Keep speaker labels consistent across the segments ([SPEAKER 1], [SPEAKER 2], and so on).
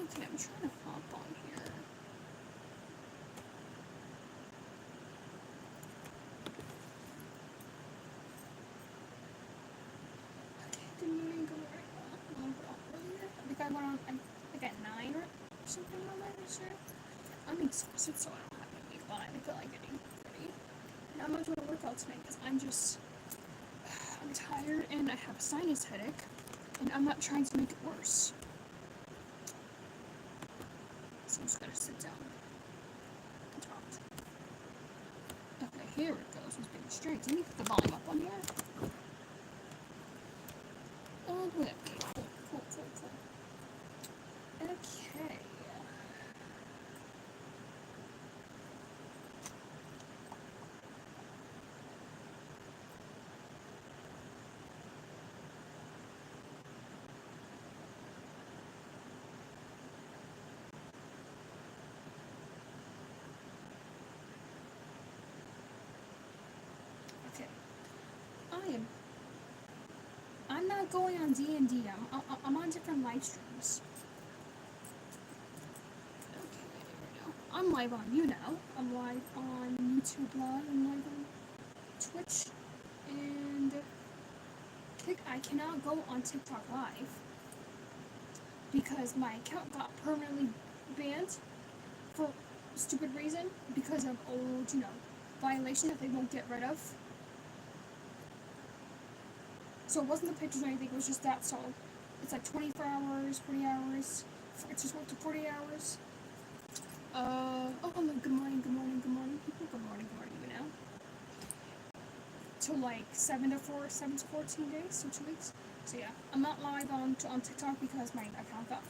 [SPEAKER 1] Okay, I'm trying to hop on here. Okay, good morning, good morning. Earlier. I think I went on, I think at 9 or something on that yesterday. I'm exhausted, so I don't have any wake, but I feel like getting ready. And I'm not doing a workout tonight because I'm tired and I have a sinus headache, and I'm not trying to make it worse. So I'm just gonna sit down and talk. Okay, here it goes with big strings. Let me put the volume up on here. Oh, okay, cool. Okay. Okay. I'm not going on D&D. I'm on different live streams. Okay, there we go. I'm live on I'm live on YouTube Live. I'm live on Twitch. And I cannot go on TikTok Live because my account got permanently banned for stupid reason because of old, violations that they won't get rid of. So it wasn't the pictures or anything, it was just that, so it's like 24 hours, 40 hours, it's just went to 40 hours. Hello, good morning, people, good morning, to like 7 to 14 days, so 2 weeks. So yeah, I'm not live on TikTok because my account got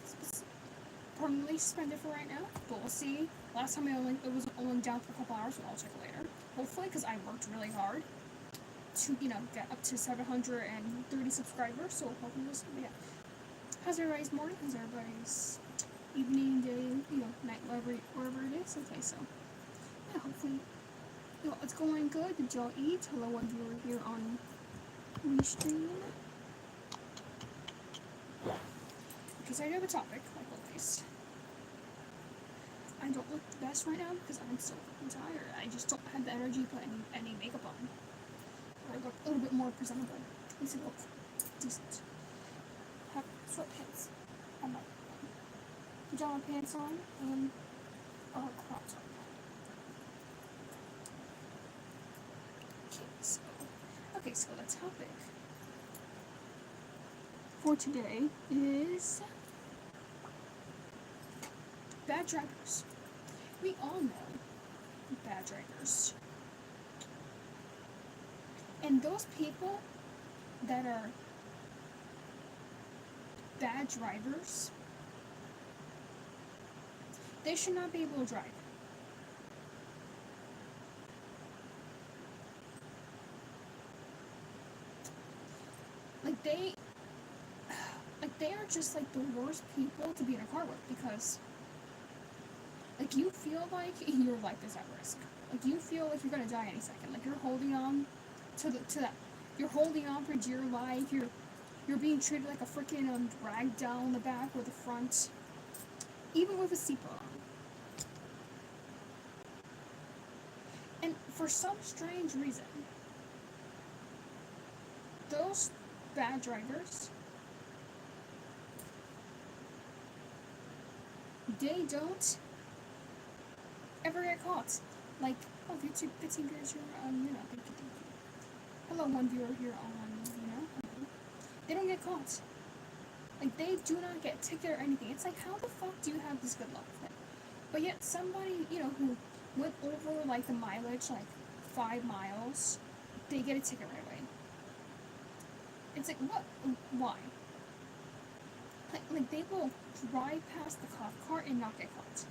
[SPEAKER 1] permanently suspended for right now, but we'll see. Last time it was only down for a couple hours, so I'll check later. Hopefully, because I worked really hard to, get up to 730 subscribers, so hopefully we'll see. But yeah. How's everybody's morning? How's everybody's evening, day, night, wherever it is? Okay, so yeah, hopefully it's going good. Did y'all eat? Hello, one viewer here on Restream. Okay, so I do have a topic, like always. I don't look the best right now because I'm so fucking tired. I just don't have the energy to put any makeup on. Or look a little bit more presentable. At least it looks decent. Have sweatpants on my pajama pants on and crop top. Okay, so the topic for today is bad drivers. We all know bad drivers. And those people that are bad drivers, they should not be able to drive. They are just like the worst people to be in a car with, because you feel like your life is at risk. You feel like you're gonna die any second. You're holding on to that. You're holding on for dear life. You're being treated like a freaking rag doll in the back or the front, even with a seatbelt on. And for some strange reason, those bad drivers, they don't ever get caught. YouTube 15 viewers here on, thank you. Hello, one viewer here on, they don't get caught. They do not get ticketed or anything. It's how the fuck do you have this good luck? But yet somebody, who went over, the mileage, 5 miles, they get a ticket right away. It's what? Why? They will drive past the cop car and not get caught.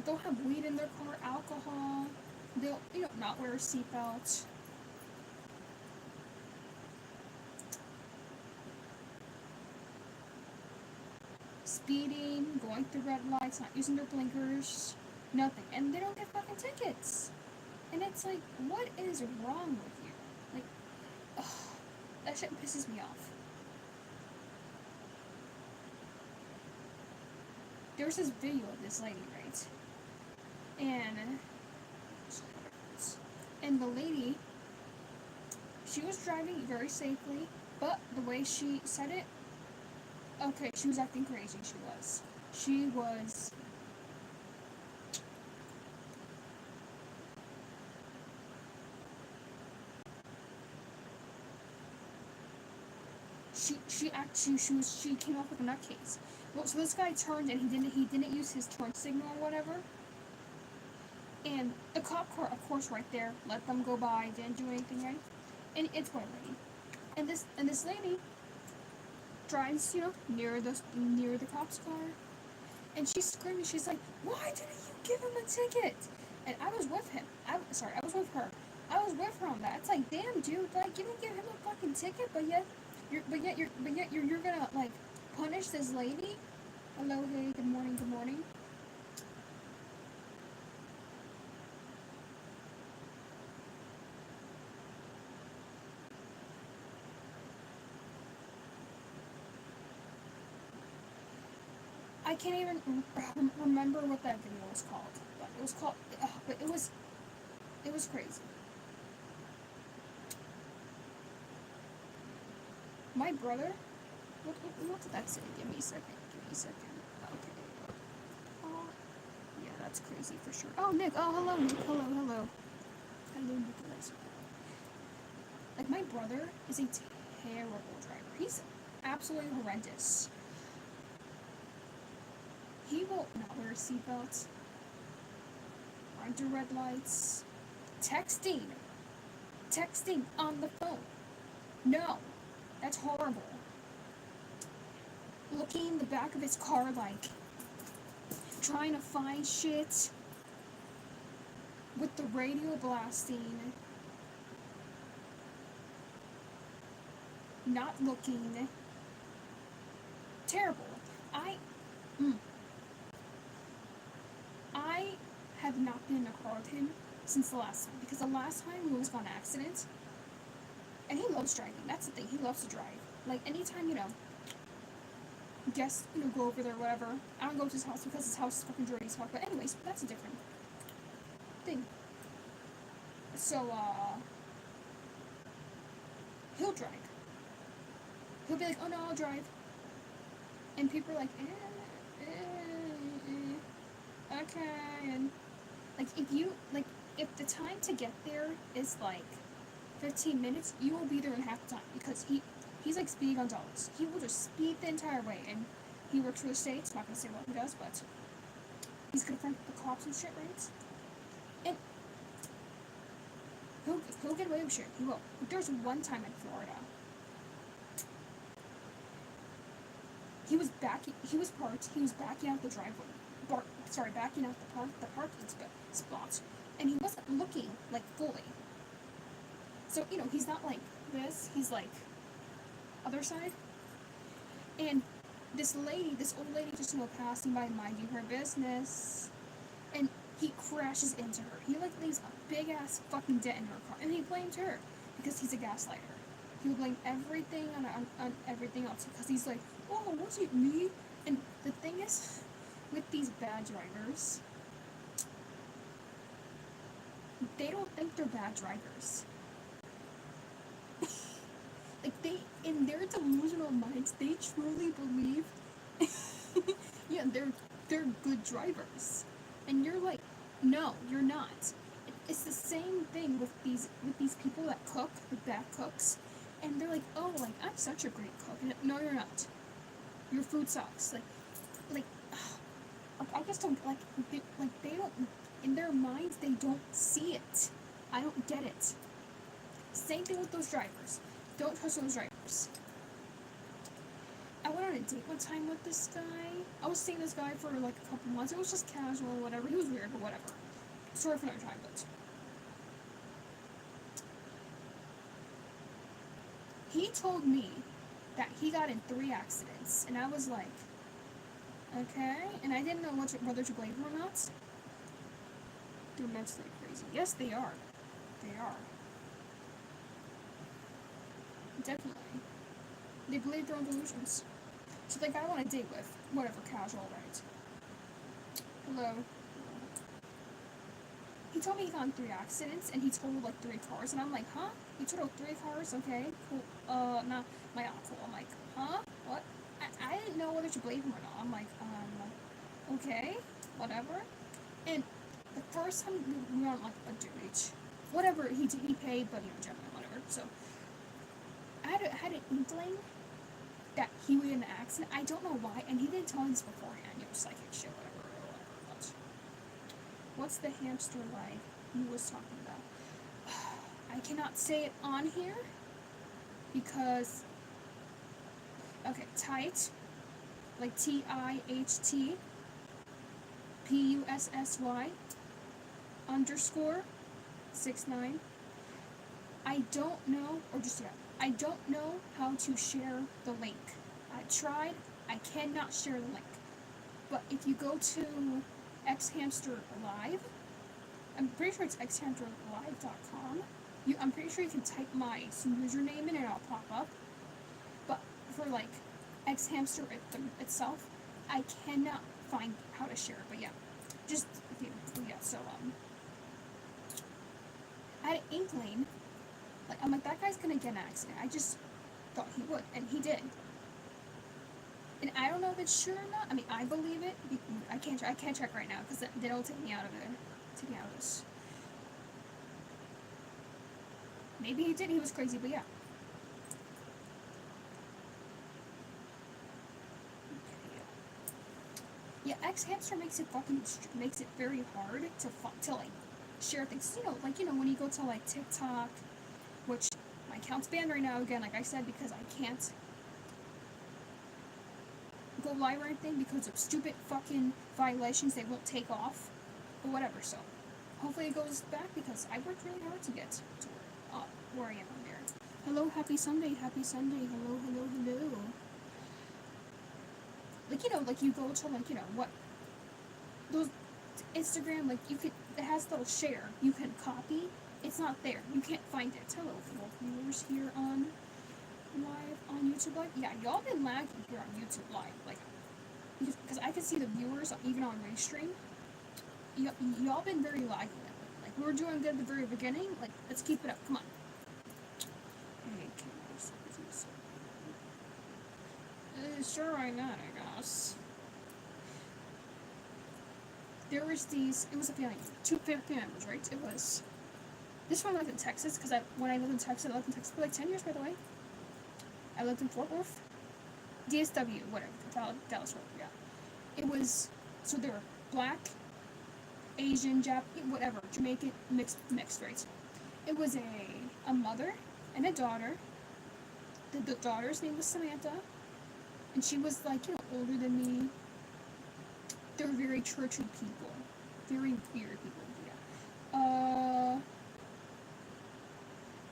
[SPEAKER 1] They'll have weed in their car, alcohol. They'll, not wear a seatbelt. Speeding, going through red lights, not using their blinkers, nothing. And they don't get fucking tickets. And it's what is wrong with you? Ugh, that shit pisses me off. there's this video of this lady, right? And the lady, she was driving very safely, but the way she said it, okay, she was acting crazy. She was. She came off with a nutcase. Well, so this guy turned and he didn't use his turn signal or whatever. And the cop car, of course, right there, let them go by, didn't do anything, right? And it's one lady. And this lady drives, near the cop's car, and she's screaming. She's like, "Why didn't you give him a ticket?" And I was with him. I was with her. I was with her on that. It's like, damn, dude, like you didn't give him a fucking ticket, but yet you're gonna like punish this lady. Hello, hey, good morning, good morning. I can't even remember what that video was called, but it was called. But it was crazy. My brother. What did that say? Give me a second. Okay. Oh, yeah, that's crazy for sure. Oh, Nick. Oh, hello, Nick. Hello. Hello, Nicholas. Like, my brother is a terrible driver. He's absolutely horrendous. He will not wear a seatbelt, run through red lights, texting on the phone. No, that's horrible. Looking in the back of his car, like, trying to find shit with the radio blasting, not looking. Terrible. I have not been in a car with him since the last time, because the last time we almost got in an accident, and he loves driving. That's the thing. He loves to drive. Like, anytime, guests, go over there or whatever, I don't go to his house because his house is fucking dirty as fuck. But anyways, that's a different thing. So, he'll drive. He'll be like, "Oh no, I'll drive." And people are like, okay. And, like, if the time to get there is, like, 15 minutes, you will be there in half the time, because he's like Speedy Gonzalez. He will just speed the entire way, and he works for the states. Not gonna say what he does, but he's good friends with the cops and shit, right? And he'll get away with shit. He will. There's one time in Florida, he was backing out the driveway. Backing out the parking spot, and he wasn't looking like fully. So he's not like this. He's like other side. And this old lady, just passing by, minding her business, and he crashes into her. He like leaves a big ass fucking dent in her car, and he blamed her because he's a gaslighter. He will blame everything on everything else, because he's like, "Oh, was it me?" And the thing is, with these bad drivers, they don't think they're bad drivers. Like, in their delusional minds, they truly believe, yeah, they're good drivers, and you're like, no, you're not. It's the same thing with these people that cook, the bad cooks, and they're like, "Oh, like, I'm such a great cook." And no, you're not. Your food sucks. Like, I just don't they don't, in their minds, they don't see it. I don't get it. Same thing with those drivers. Don't trust those drivers. I went on a date one time with this guy. I was seeing this guy for like a couple months. It was just casual, whatever. He was weird, but whatever. Story for another time, but he told me that he got in 3 accidents, and I was like, okay, and I didn't know whether to blame him or not. They're mentally crazy. Yes, they are. They are. Definitely. They believe their own delusions. So the guy I want to date with, whatever, casual, right? Hello. He told me he got in 3 accidents, and he totaled like 3 cars, and I'm like, huh? You totaled 3 cars? Okay, cool. Nah, my uncle. I'm like, huh? What? I didn't know whether to believe him or not. I'm like, okay, whatever. And the first time we were on like a date, whatever he did, he paid, but generally whatever. So I had an inkling that he would get in an accident. I don't know why, and he didn't tell me this beforehand. Psychic shit, whatever. But what's the hamster life he was talking about? I cannot say it on here because okay, tight, like TIHT PUSSY _ 69. I don't know, or just yeah, I don't know how to share the link. I tried, I cannot share the link. But if you go to xhamster live, I'm pretty sure it's xhamsterlive.com. I'm pretty sure you can type my username in and it'll pop up. But for like xhamster itself, I cannot find how to share it. But yeah, just yeah. So I had an inkling. Like I'm like, that guy's gonna get an accident. I just thought he would, and he did. And I don't know if it's true or not. I mean, I believe it. I can't check right now because they'll take me out of it. Take me out of this. Maybe he did. He was crazy, but yeah. Yeah, xhamster makes it very hard to like share things. Like when you go to like TikTok, which my account's banned right now again. Like I said, because I can't go live or anything because of stupid fucking violations they won't take off or whatever. So hopefully it goes back because I worked really hard to get to where I am on there. Hello, happy Sunday, hello. Like you go to what those Instagram, like it has little share, you can copy, it's not there, you can't find it. Hello viewers here on live on YouTube Live. Yeah, y'all been lagging here on YouTube Live, like because I can see the viewers even on Restream. Y'all been very laggy lately. Like we were doing good at the very beginning. Like let's keep it up. Come on. Sure, why not? I guess. There was it was a family, 2 family members, right? It was. This one lived in Texas because when I lived in Texas for like 10 years, by the way. I lived in Fort Worth, DSW, whatever, Dallas, yeah. It was, so they were black, Asian, Japanese, whatever, Jamaican, mixed, right? It was a mother and a daughter. The daughter's name was Samantha, and she was like, older than me. They were very churchy people, very weird people, yeah.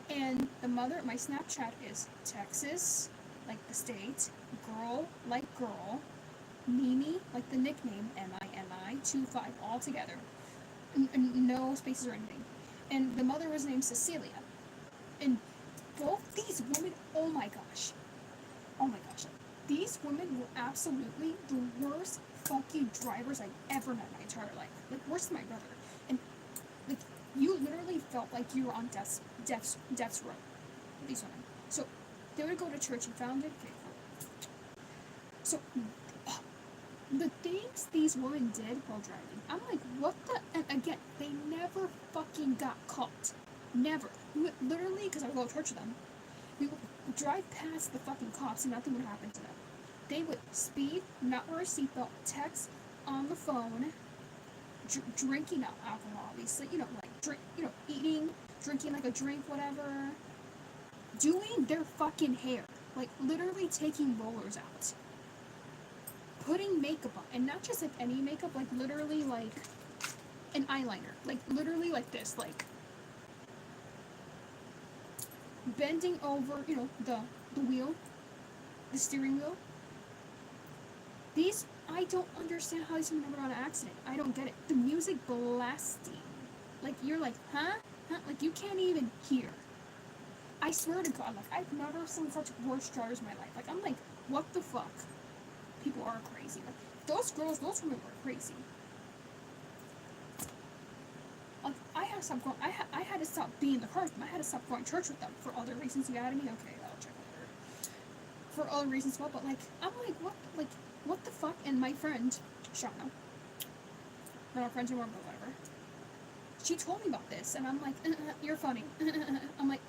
[SPEAKER 1] And the mother, my Snapchat is Texas, like the state, girl, like girl, Mimi, like the nickname, MIMI, 25, all together. No spaces or anything. And the mother was named Cecilia. And both these women, oh my gosh. These women were absolutely the worst fucking drivers I've ever met in my entire life. Like, worse than my brother. And, like, you literally felt like you were on death's row. These women. So, they would go to church and found it. Okay, cool. So, the things these women did while driving, I'm like, what the? And again, they never fucking got caught. Never. Literally, because I would go to church with them, we would drive past the fucking cops and nothing would happen to them. They would speed, not wear a seatbelt, text on the phone, drinking alcohol, obviously, eating, drinking like a drink, whatever, doing their fucking hair, like literally taking rollers out, putting makeup on, and not just like any makeup, like literally like an eyeliner, like literally like this, like bending over, the wheel, the steering wheel. I don't understand how these women never got an accident. I don't get it. The music blasting. Like, you're like, huh? Like, you can't even hear. I swear to God, like, I've never seen such worse drivers in my life. Like, I'm like, what the fuck? People are crazy. Like, those women were crazy. had to stop going. I had to stop being in the car with them. I had to stop going to church with them for other reasons. You got me? Okay, I'll check later. For other reasons as well, but like, I'm like, what the fuck? And my friend, Shauna, we're not friends anymore, but whatever. She told me about this, and I'm like, you're funny. I'm like,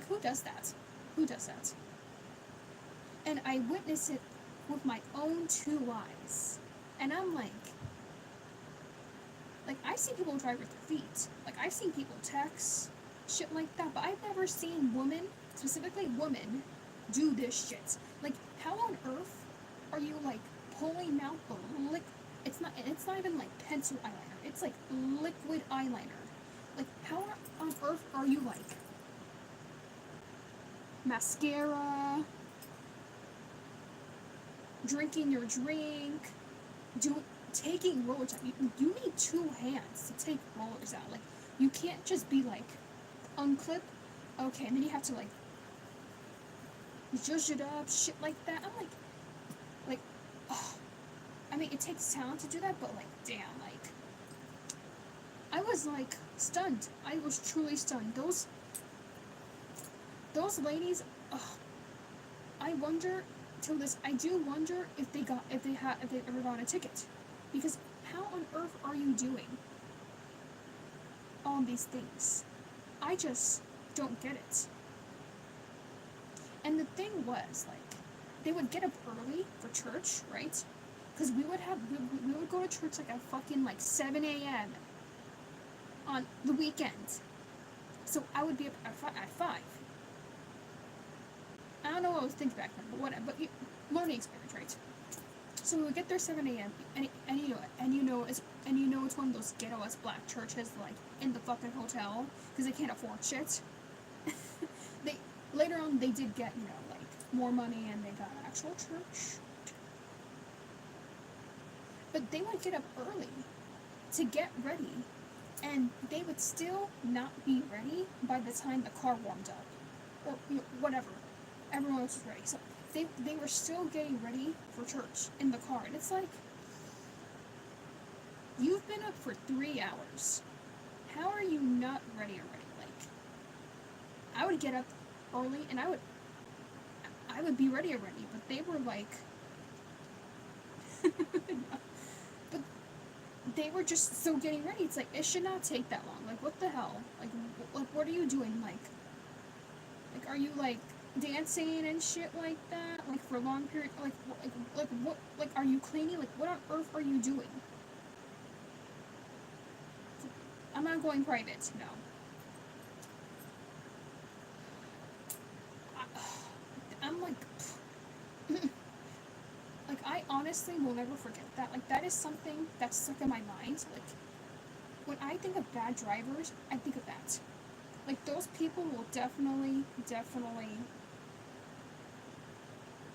[SPEAKER 1] who does that? Who does that? And I witnessed it with my own 2 eyes, and I'm like, I've seen people drive with their feet. Like, I've seen people text, shit like that, but I've never seen women, specifically women, do this shit. Like, how on earth are you, like, pulling out the it's not even, like, pencil eyeliner. It's, like, liquid eyeliner. Like, how on earth are you, like, mascara, drinking your drink, taking rollers out. You need 2 hands to take rollers out. Like, you can't just be like, unclip, okay, and then you have to like, zhuzh it up, shit like that. I'm like, oh. I mean, it takes talent to do that, but like, damn, like, I was like, stunned. I was truly stunned. Those ladies, I wonder, I do wonder if they ever got a ticket. Because how on earth are you doing all these things? I just don't get it. And the thing was, like, they would get up early for church, right? Because we would go to church like at fucking like 7 a.m. on the weekends. So I would be up at 5. I don't know what I was thinking back then, but whatever. But learning experience, right? So we would get there 7 a.m. and you know it's one of those ghetto ass black churches like in the fucking hotel because they can't afford shit. Later on they did get like more money and they got an actual church. But they would get up early to get ready, and they would still not be ready by the time the car warmed up or whatever. Everyone else was ready, so. They were still getting ready for church in the car, and it's like, you've been up for 3 hours. How are you not ready already? Like, I would get up early and I would be ready already, but they were like, but they were just still getting ready. It's like, it should not take that long. Like, what the hell? Like what are you doing? Like, are you like dancing and shit like that, like for a long period, like what, like are you cleaning, like what on earth are you doing? I'm not going private, no. I'm like, like I honestly will never forget that. Like that is something that's stuck in my mind. Like when I think of bad drivers, I think of that. Like those people will definitely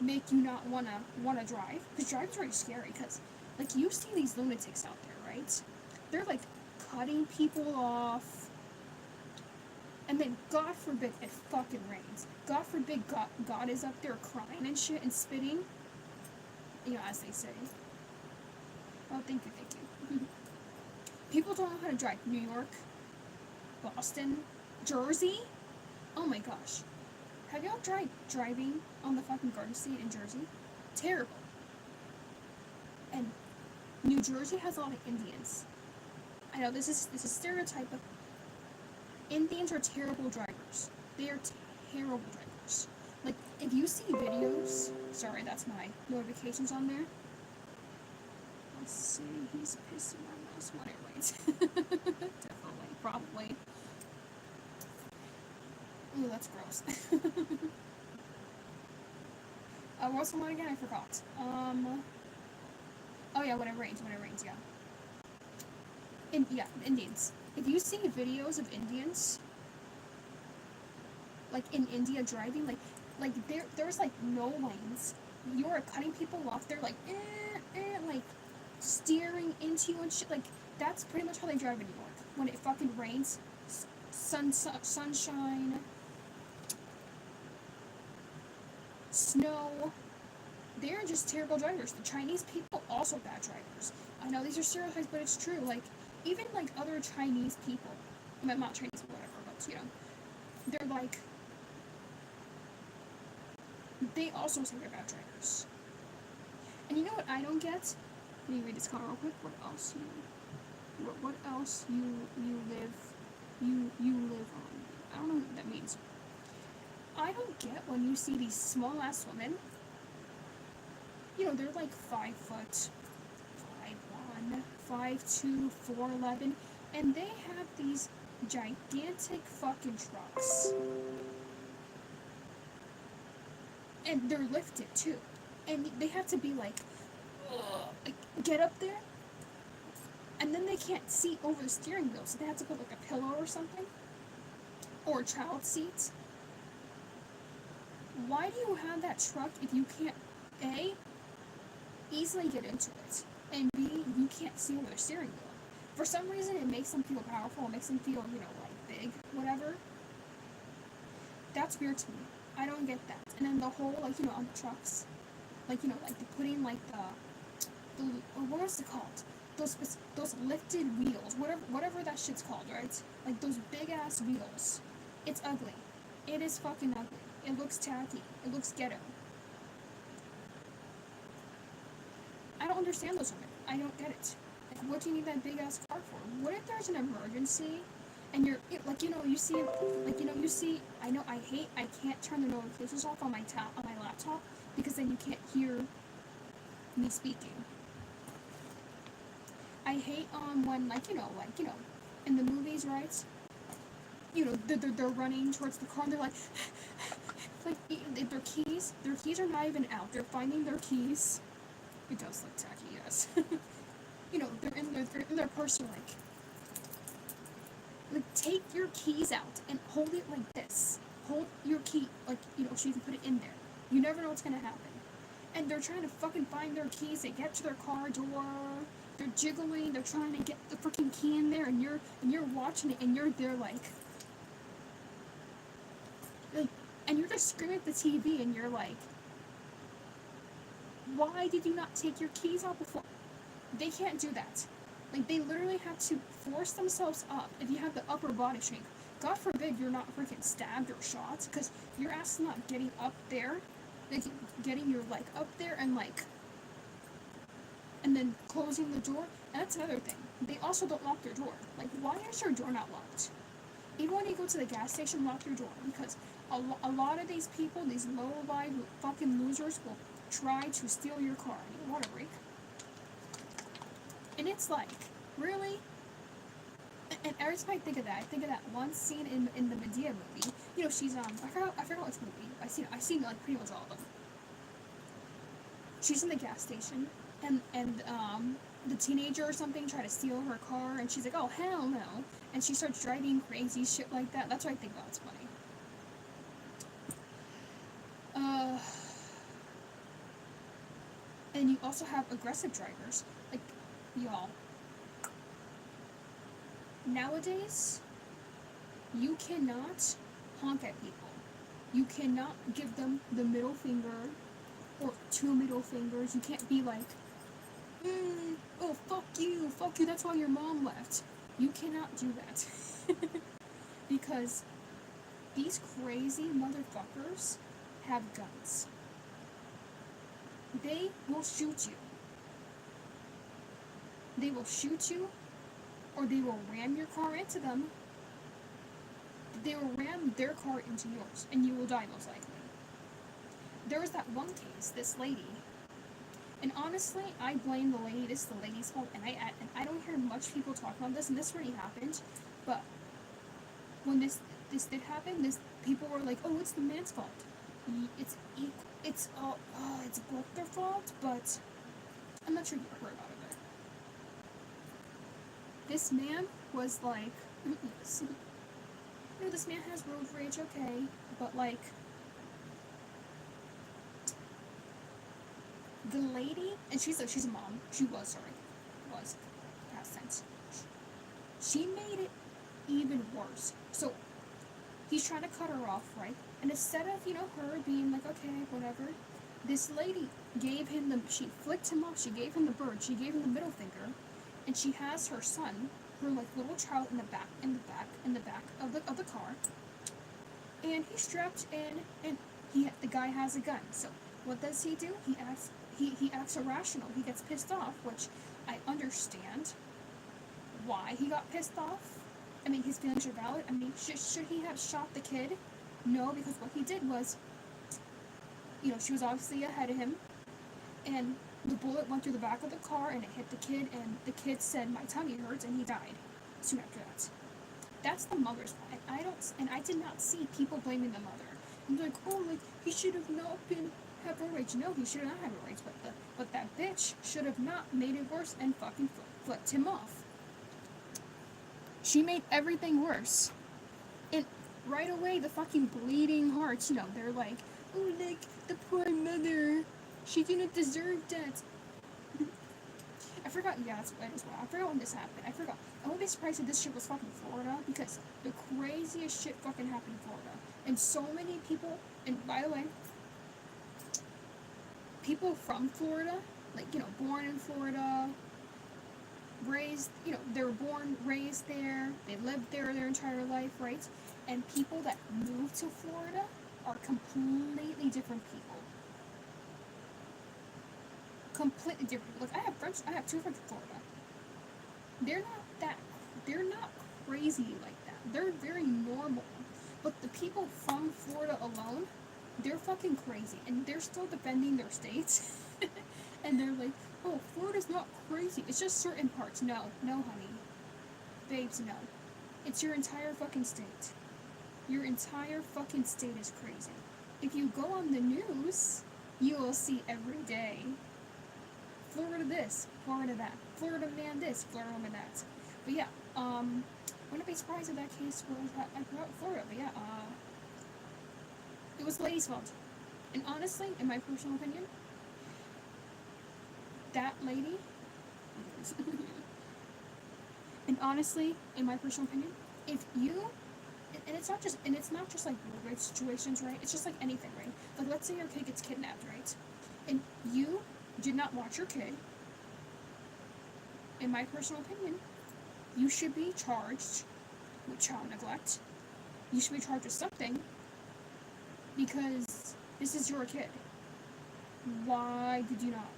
[SPEAKER 1] make you not wanna drive, because driving's very scary. Because like you see these lunatics out there, right? They're like cutting people off, and then God forbid it fucking rains. God forbid God is up there crying and shit and spitting. As they say. Oh, thank you. People don't know how to drive. New York, Boston, Jersey. Oh my gosh. Have y'all tried driving on the fucking Garden State in Jersey? Terrible. And New Jersey has a lot of Indians. I know this is a stereotype, but Indians are terrible drivers. They are terrible drivers. Like, if you see videos... Sorry, that's my notifications on there. Let's see, he's pissing my mouse when it rains. Definitely, probably. Ooh, that's gross. What's the one again? I forgot. Oh yeah, when it rains, yeah. Indians. If you see videos of Indians, like in India driving, like there's like no lanes. You're cutting people off. They're like, like steering into you and shit. Like that's pretty much how they drive in New York. When it fucking rains, sunshine, snow. They're just terrible drivers. The Chinese people also bad drivers. I know these are stereotypes, but it's true. Like even like other Chinese people, I'm not Chinese or whatever, but, you know, they're like, they also say they're bad drivers. And you know what I don't get? Let me read this comment real quick. What else you live on? I don't know what that means. I don't get when you see these small ass women. You know, they're like 5 foot, 5'1", 5'2", 4'11", and they have these gigantic fucking trucks. And they're lifted too. And they have to be like get up there, and then they can't see over the steering wheel, so they have to put like a pillow or something, or a child seat. Why do you have that truck if you can't, A, easily get into it, and B, you can't see over the steering wheel? For some reason, it makes them feel powerful, it makes them feel, you know, like big, whatever. That's weird to me. I don't get that. And then the whole, like, you know, on the trucks, like, you know, like the putting like the what is it called? Those lifted wheels, whatever that shit's called, right? Like those big ass wheels. It's ugly. It is fucking ugly. It looks tacky. It looks ghetto. I don't understand those women. I don't get it. Like, what do you need that big ass car for? What if there's an emergency, and you're like, you know, you see, like, you know, you see. I know. I can't turn the notifications off on my laptop because then you can't hear me speaking. I hate when, like, you know, in the movies, right? You know, they're running towards the car and they're like their keys are not even out. They're finding their keys. It does look tacky, yes. You know, they're in their purse, like take your keys out and hold it like this. Hold your key, like, you know, so you can put it in there. You never know what's gonna happen. And they're trying to fucking find their keys. They get to their car door. They're jiggling. They're trying to get the freaking key in there, and you're watching it, and you're there like, and you're just screaming at the TV, and you're like, why did you not take your keys out before? They can't do that. Like, they literally have to force themselves up. If you have the upper body strength, God forbid you're not freaking stabbed or shot, because your ass is not getting up there, like getting your leg up there and like, and then closing the door. And that's another thing. They also don't lock their door. Like, why is your door not locked? Even when you go to the gas station, lock your door, because a lot of these people, these low-life fucking losers, will try to steal your car. You want a break? And it's like, really? And every time I think of that one scene in the Medea movie. You know, she's I forgot which movie. I've seen like pretty much all of them. She's in the gas station, and the teenager or something tried to steal her car, and she's like, oh hell no, and she starts driving crazy shit like that. That's what I think about. It's funny. And you also have aggressive drivers, like, y'all. Nowadays, you cannot honk at people. You cannot give them the middle finger or 2 middle fingers. You can't be like, oh, fuck you, that's why your mom left. You cannot do that. Because these crazy motherfuckers have guns. They will shoot you. They will shoot you, or they will ram your car into them. They will ram their car into yours, and you will die most likely. There was that one case, this lady, and honestly, I blame the lady. This is the lady's fault, and I don't hear much people talk about this, and this really happened. But when this did happen, people were like, oh, it's the man's fault. It's both their fault, but I'm not sure you heard about it. This man was like, you know, this man has road rage, okay, but like, the lady, and she's a mom. Was past tense. She made it even worse. So he's trying to cut her off, right? And instead of, you know, her being like, okay, whatever, this lady she flicked him off. She gave him the bird. She gave him the middle finger, and she has her son, her like little child in the back of the car, and he's strapped in, and the guy has a gun. So what does he do? He acts irrational. He gets pissed off, which I understand why he got pissed off. I mean, his feelings are valid. I mean, should he have shot the kid? No, because what he did was, she was obviously ahead of him, and the bullet went through the back of the car, and it hit the kid, and the kid said, "My tummy hurts," and he died soon after that. That's the mother's fault. I did not see people blaming the mother. And like, oh, like, he should have not had road rage. No, he should have not had road rage, but that bitch should have not made it worse and fucking flipped him off. She made everything worse. And right away, the fucking bleeding hearts, they're like, oh, like, the poor mother, she didn't deserve that. I forgot, yeah, that's what it is. I forgot when this happened. I forgot. I wouldn't be surprised if this shit was fucking Florida, because the craziest shit fucking happened in Florida. And so many people, and by the way, people from Florida, like, born in Florida, raised, they were born, raised there, they lived there their entire life, right? And people that move to Florida are completely different people. Completely different. Like, I have two friends from Florida. They're not crazy like that. They're very normal. But the people from Florida alone, they're fucking crazy. And they're still defending their states. And they're like, oh, Florida's not crazy. It's just certain parts. No, honey. Babes, no. It's your entire fucking state. Your entire fucking state is crazy. If you go on the news, you will see every day, Florida this, Florida that, Florida man this, Florida woman that. But yeah, wouldn't be surprised if that case was about Florida, but yeah, it was the lady's fault. And honestly, in my personal opinion, that lady, and honestly, in my personal opinion, if you, and it's not just like road rage situations, right? It's just like anything, right? Like, let's say your kid gets kidnapped, right? And you did not watch your kid. In my personal opinion, you should be charged with child neglect. You should be charged with something, because this is your kid. Why did you not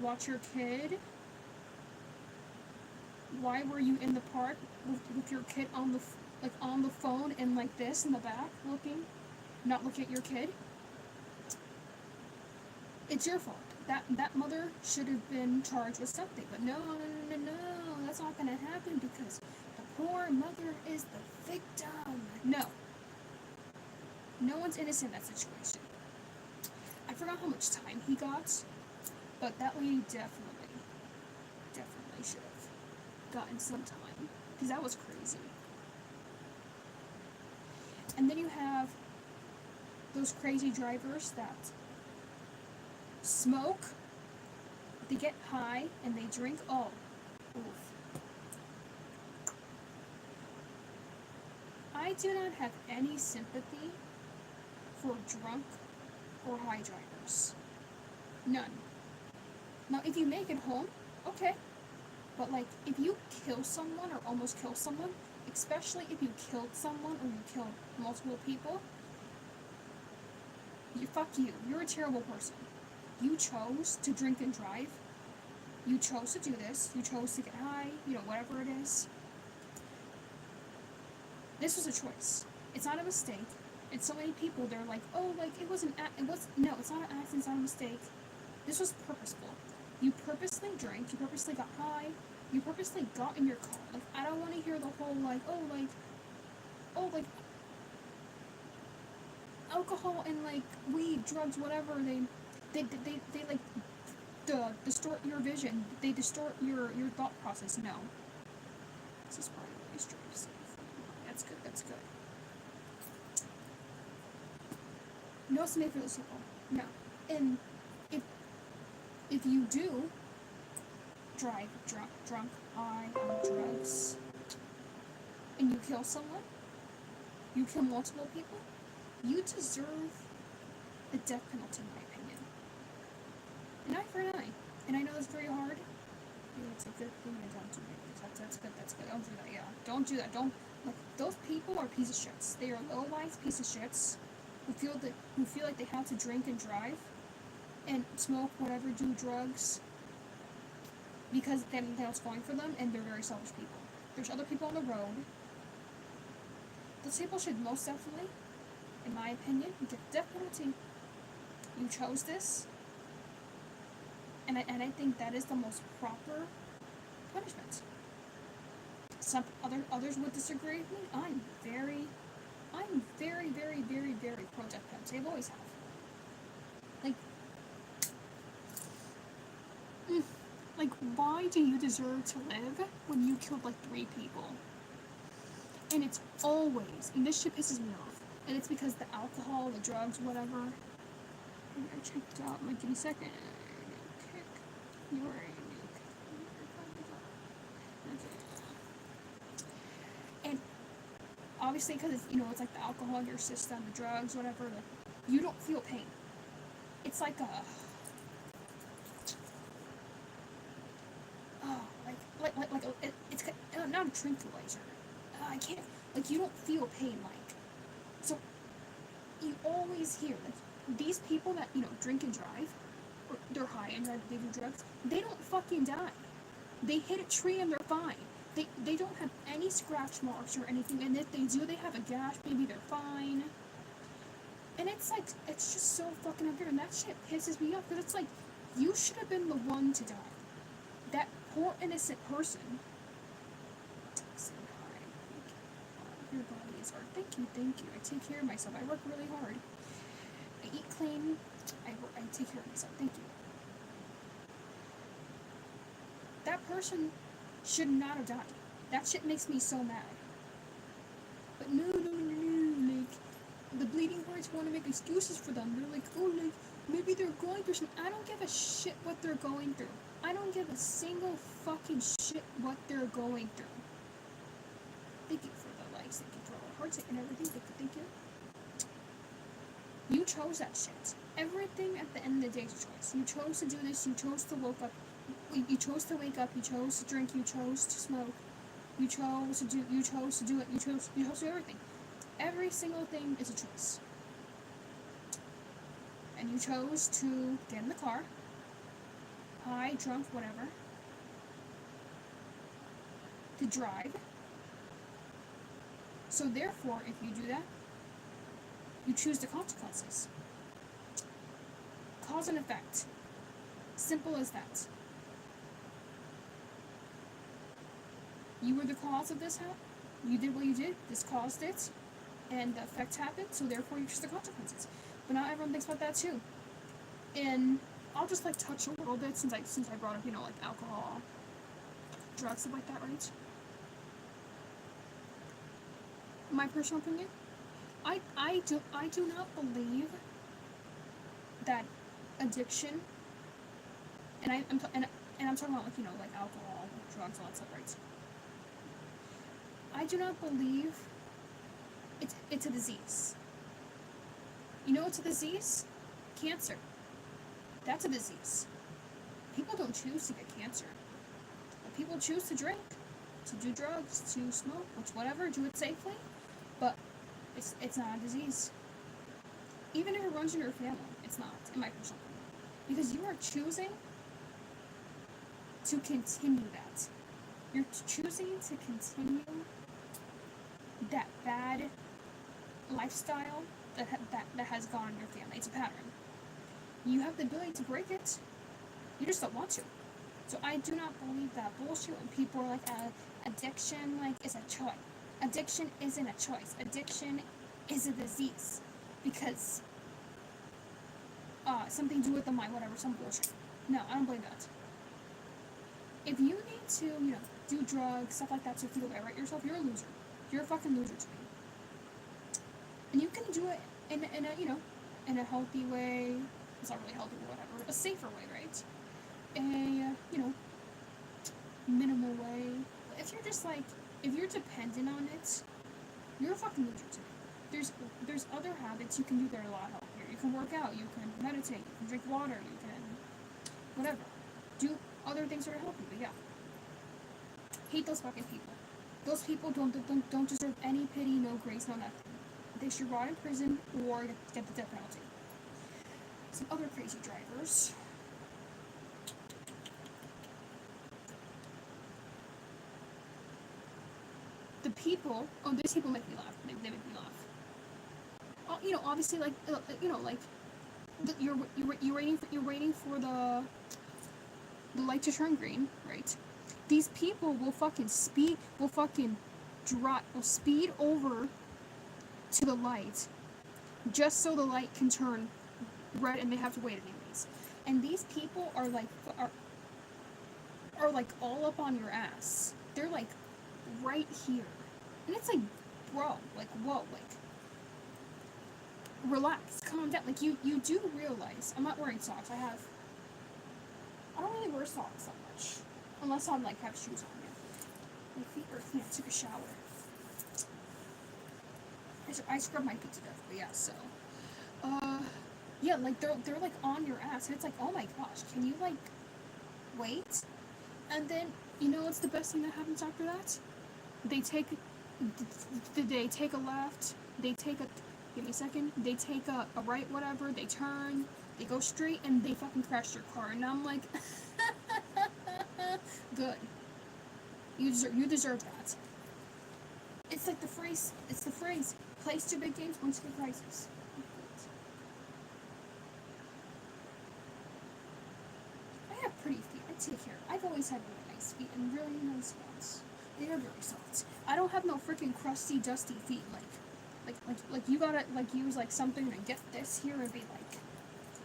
[SPEAKER 1] watch your kid? Why were you in the park with your kid on the phone and like this in the back, not looking at your kid? It's your fault. That mother should have been charged with something. But no, that's not gonna happen, because the poor mother is the victim. No one's innocent in that situation. I forgot how much time he got, but that lady definitely should have gotten some time, because that was crazy. And then you have those crazy drivers that smoke, they get high, and they drink. Oh, oof. I do not have any sympathy for drunk or high drivers. None. Now, if you make it home, okay. But, like, if you kill someone or almost kill someone, especially if you killed someone or you killed multiple people, fuck you. You're a terrible person. You chose to drink and drive. You chose to do this. You chose to get high, whatever it is. This was a choice. It's not a mistake. And so many people, they're like, oh, like, no, it's not an accident, it's not a mistake. This was purposeful. You purposely drank, you purposely got high, you purposely got in your car. Like, I don't want to hear the whole, like, alcohol and, like, weed, drugs, whatever, they like, distort your vision. They distort your thought process. No. This is probably really straight. That's good. No sympathy for those people. No. And if you do drive drunk, high, on drugs, and you kill someone, you kill multiple people, you deserve the death penalty, in my opinion. An eye for an eye. And I know it's very hard. Yeah, it's a good thing I don't do it. That's good. That's good. Don't do that. Yeah, don't do that. Don't like those people are piece of shits. They are low life piece of shits who feel like they have to drink and drive and smoke whatever, do drugs because then that's going for them, and they're very selfish people. There's other people on the road. Those people should most definitely, in my opinion, get the death penalty. You chose this, and I think that is the most proper punishment. Some others would disagree with me. I'm very, very, very pro death penalty. I've always have. Like, like, why do you deserve to live when you killed like 3 people? And it's always, and this shit pisses me off. And it's because the alcohol, the drugs, whatever. I checked out. Give me a second. Kick. You are a new kick. And obviously, because it's, it's like the alcohol in your system, the drugs, whatever. Like, you don't feel pain. It's like a it's not a tranquilizer. I can't, like, you don't feel pain, like, so you always hear, like, these people that, drink and drive, or they're high and drive, they do drugs, they don't fucking die. They hit a tree and they're fine. They don't have any scratch marks or anything, and if they do, they have a gash, maybe they're fine. And it's like, it's just so fucking unfair, and that shit pisses me off, because it's like, you should have been the one to die. That poor innocent person. Say hi. Your body is hard. Thank you. I take care of myself. I work really hard. I eat clean. I take care of myself. Thank you. That person should not have died. That shit makes me so mad. But no, like, the bleeding hearts want to make excuses for them. They're like, oh, like, maybe they're going through something. I don't give a shit what they're going through. I don't give a single fucking shit what they're going through. Thank you for the likes, thank you for all the hearts and everything, thank you. You chose that shit. Everything at the end of the day is a choice. You chose to do this, you chose to wake up, you chose to drink, you chose to smoke, you chose to do it, you chose to do everything. Every single thing is a choice. And you chose to get in the car, high, drunk, whatever, to drive. So therefore, if you do that, you choose the consequences. Cause and effect. Simple as that. You were the cause of this, you did what you did, this caused it, and the effect happened, so therefore you choose the consequences. But not everyone thinks about that too. And I'll just like touch a little bit since I brought up, like alcohol, drugs, stuff like that, right? My personal opinion, I do not believe that addiction, and I'm talking about like alcohol, drugs, all that stuff, right? I do not believe it's a disease. You know what's a disease? Cancer. That's a disease. People don't choose to get cancer. But people choose to drink, to do drugs, to smoke, whatever, do it safely. But it's not a disease. Even if it runs in your family, it's not, in my personal opinion. Because you are choosing to continue that. You're choosing to continue that bad lifestyle that has gone in your family. It's a pattern. You have the ability to break it. You just don't want to. So I do not believe that bullshit when people are like, addiction is a choice. Addiction isn't a choice. Addiction is a disease. Because something to do with the mind, whatever, some bullshit. No, I don't believe that. If you need to, do drugs, stuff like that to feel better about yourself, you're a loser. You're a fucking loser to me. And you can do it in a healthy way. It's not really healthy, but whatever. A safer way, right? A, minimal way. If you're just if you're dependent on it, you're a fucking loser to me. There's other habits you can do that are a lot healthier. You can work out, you can meditate, you can drink water, you can whatever. Do other things that are healthy, but yeah. Hate those fucking people. Those people don't deserve any pity, no grace, no nothing. They should rot in prison or get the death penalty. Some other crazy drivers. The people. Oh, these people make me laugh. They make me laugh. You know, obviously, like, you know, like, you're waiting for the light to turn green, right? These people will fucking speed over to the light just so the light can turn red, and they have to wait anyways. And these people are like all up on your ass. They're like right here, and it's like, bro, like, whoa, like, relax, calm down. Like, you do realize I'm not wearing socks. I don't really wear socks that much unless I'm like have shoes on. My feet are. Yeah, I took a shower. I scrubbed my feet to death, but yeah. So, yeah, like they're like on your ass, and it's like, oh my gosh, can you like wait? And then you know what's the best thing that happens after that? They take a left. They take a give me a second. They take a right, whatever. They turn. They go straight, and they fucking crash your car. And I'm like, good. You deserve that. It's like the phrase. It's the phrase. Plays too big games, wins big prizes. I have pretty feet. I take care. I've always had really nice feet and really nice ones. They are very soft. I don't have no freaking crusty, dusty feet. Like you gotta like use like something to get this here and be like,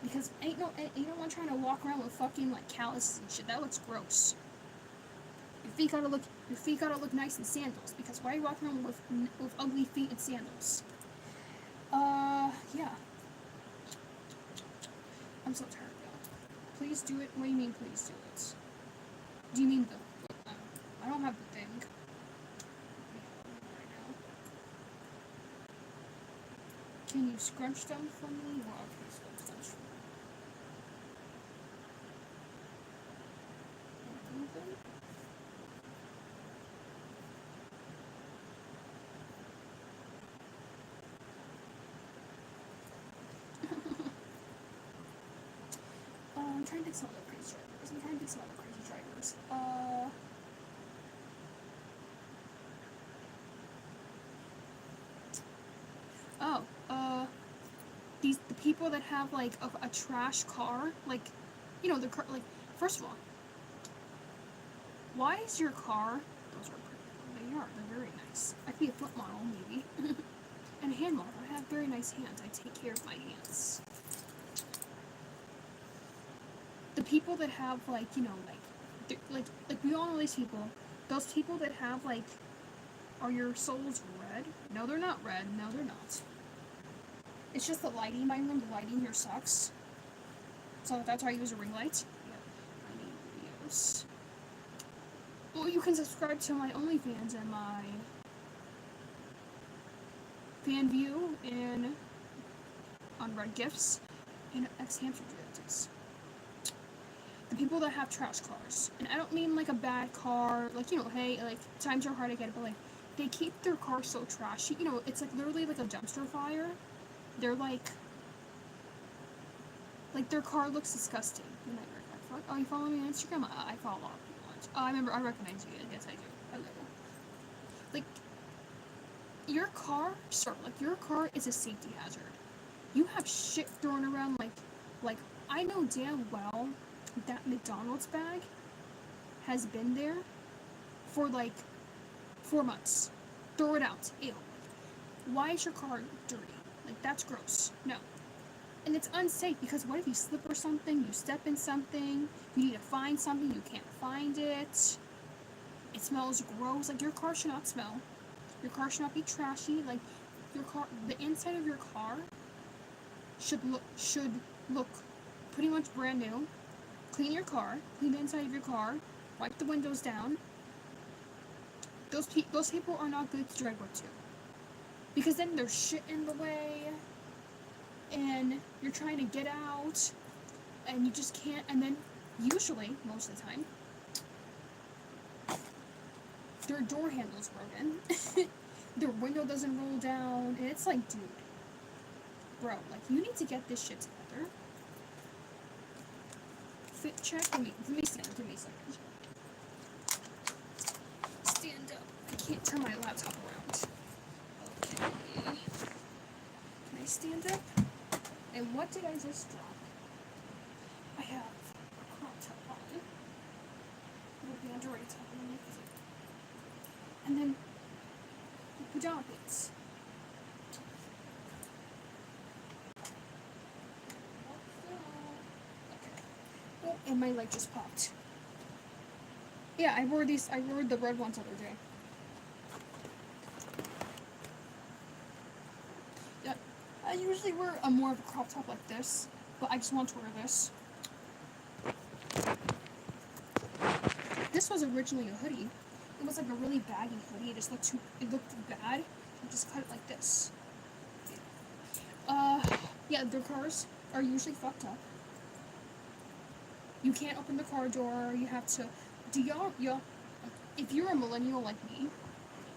[SPEAKER 1] because ain't no one trying to walk around with fucking like calluses and shit. That looks gross. Your feet gotta look nice in sandals, because why are you walking around with ugly feet and sandals? Yeah. I'm so tired, though. Please do it. What do you mean, please do it? Do you mean the... I don't have the thing. Right now. Can you scrunch them for me? Well, okay, so scrunch for me. I'm trying to think some other crazy drivers. The people that have like a trash car, like, you know, the car, like, first of all, why is your car? Those are pretty. They are. They're very nice. I'd be a foot model maybe, and a hand model. I have very nice hands. I take care of my hands. The people that have like, you know, like we all know these people. Those people that have like, are your souls red? No, they're not red. No, they're not. It's just the lighting. My room, the lighting here sucks. So that's why I use a ring light. Yeah, I need videos. Well, you can subscribe to my OnlyFans and my fan view and on Red Gifts and X Hamster Genetics. The people that have trash cars, and I don't mean like a bad car, like, you know, hey, like, times are hard to get, but like, they keep their car so trashy, you know, it's like literally like a dumpster fire. They're like their car looks disgusting. Oh, you follow me on Instagram? I follow a lot of people on Instagram. Oh, I remember, I recognize you. Yes, I do. Hello. Like, your car, sir, like, your car is a safety hazard. You have shit thrown around, like, I know damn well that McDonald's bag has been there for, like, 4 months. Throw it out. Ew. Why is your car dirty? Like, that's gross. No. And it's unsafe, because what if you slip or something, you step in something, you need to find something, you can't find it, it smells gross. Like, your car should not smell. Your car should not be trashy. Like, your car, the inside of your car should look pretty much brand new. Clean your car, clean the inside of your car, wipe the windows down. Those people are not good to drive with too. Because then there's shit in the way, and you're trying to get out, and you just can't, and then usually, most of the time, Their door handle's broken. Their window doesn't roll down. And it's like, dude, bro, like, you need to get this shit together. Fit check. Give me a second. Stand up. I can't turn my laptop around. Okay. Can I stand up? And what did I just drop? I have a crop top on. It'll be under right top underneath it. And then the pajama pants. Okay. Oh, and my leg just popped. Yeah, I wore the red ones the other day. Yeah, I usually wear a more of a crop top like this, but I just want to wear this. This was originally a hoodie. It was like a really baggy hoodie. It looked bad. I just cut it like this. Yeah, their cars are usually fucked up. You can't open the car door. You have to. Y'all, if you're a millennial like me,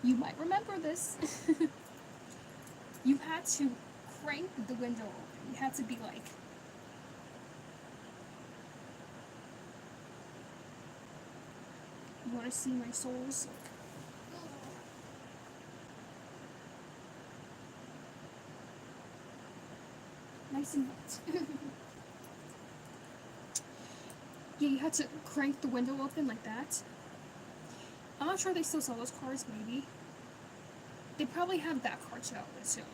[SPEAKER 1] you might remember this. You had to crank the window open. You had to be like. You want to see my soles? Nice and wet. Yeah, you had to crank the window open like that. I'm not sure they still sell those cars, maybe. They probably have that car too, I would assume.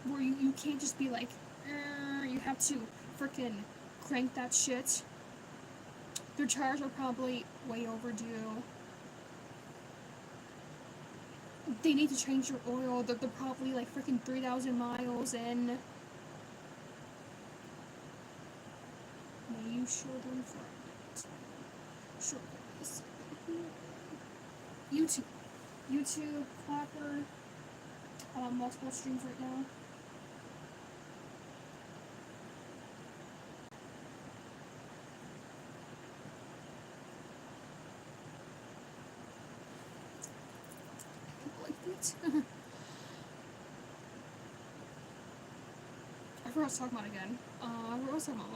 [SPEAKER 1] Where you can't just be like, you have to frickin' crank that shit. Their tires are probably way overdue. They need to change their oil. They're probably like frickin' 3,000 miles in. May you show them for it. Sure. YouTube, Clapper. I'm on multiple streams right now. I forgot to talk about again. What's that about?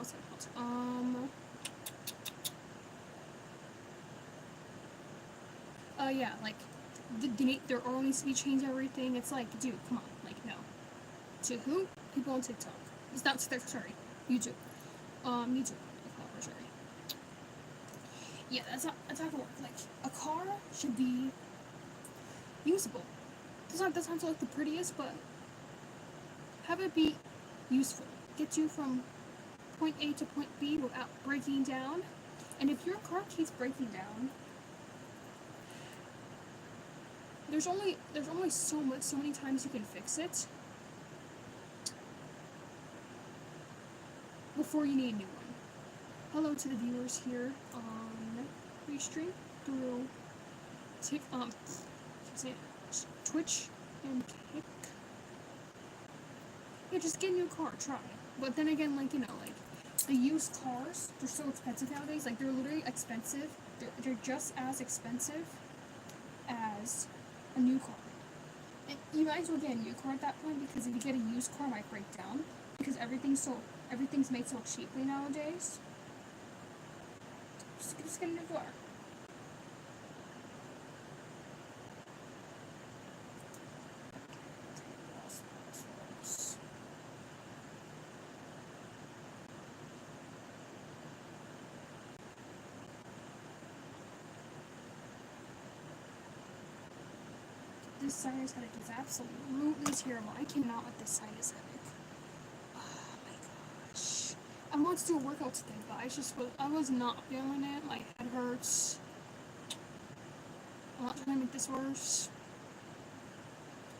[SPEAKER 1] Yeah, like, their oil needs to be changed, everything. It's like, dude, come on, like, no. To who? People on TikTok. It's not TikTok, sorry. YouTube. YouTube. Sorry. Yeah, that's not gonna work. Like, a car should be usable. That's not like the prettiest, but have it be useful. Get you from point A to point B without breaking down. And if your car keeps breaking down, there's only so many times you can fix it before you need a new one. Hello to the viewers here on Restream through Twitch and Kick. Yeah, just get a new car, try. But then again, like, you know, like, the used cars, they're so expensive nowadays. Like, they're literally expensive. They're just as expensive as a new car. And you might as well get a new car at that point, because if you get a used car, it might break down. Because everything's made so cheaply nowadays. Just get a new car. This sinus headache is absolutely terrible. I cannot with this sinus headache. Oh my gosh. I wanted to do a workout today, but I was not feeling it. My head hurts. I'm not trying to make this worse.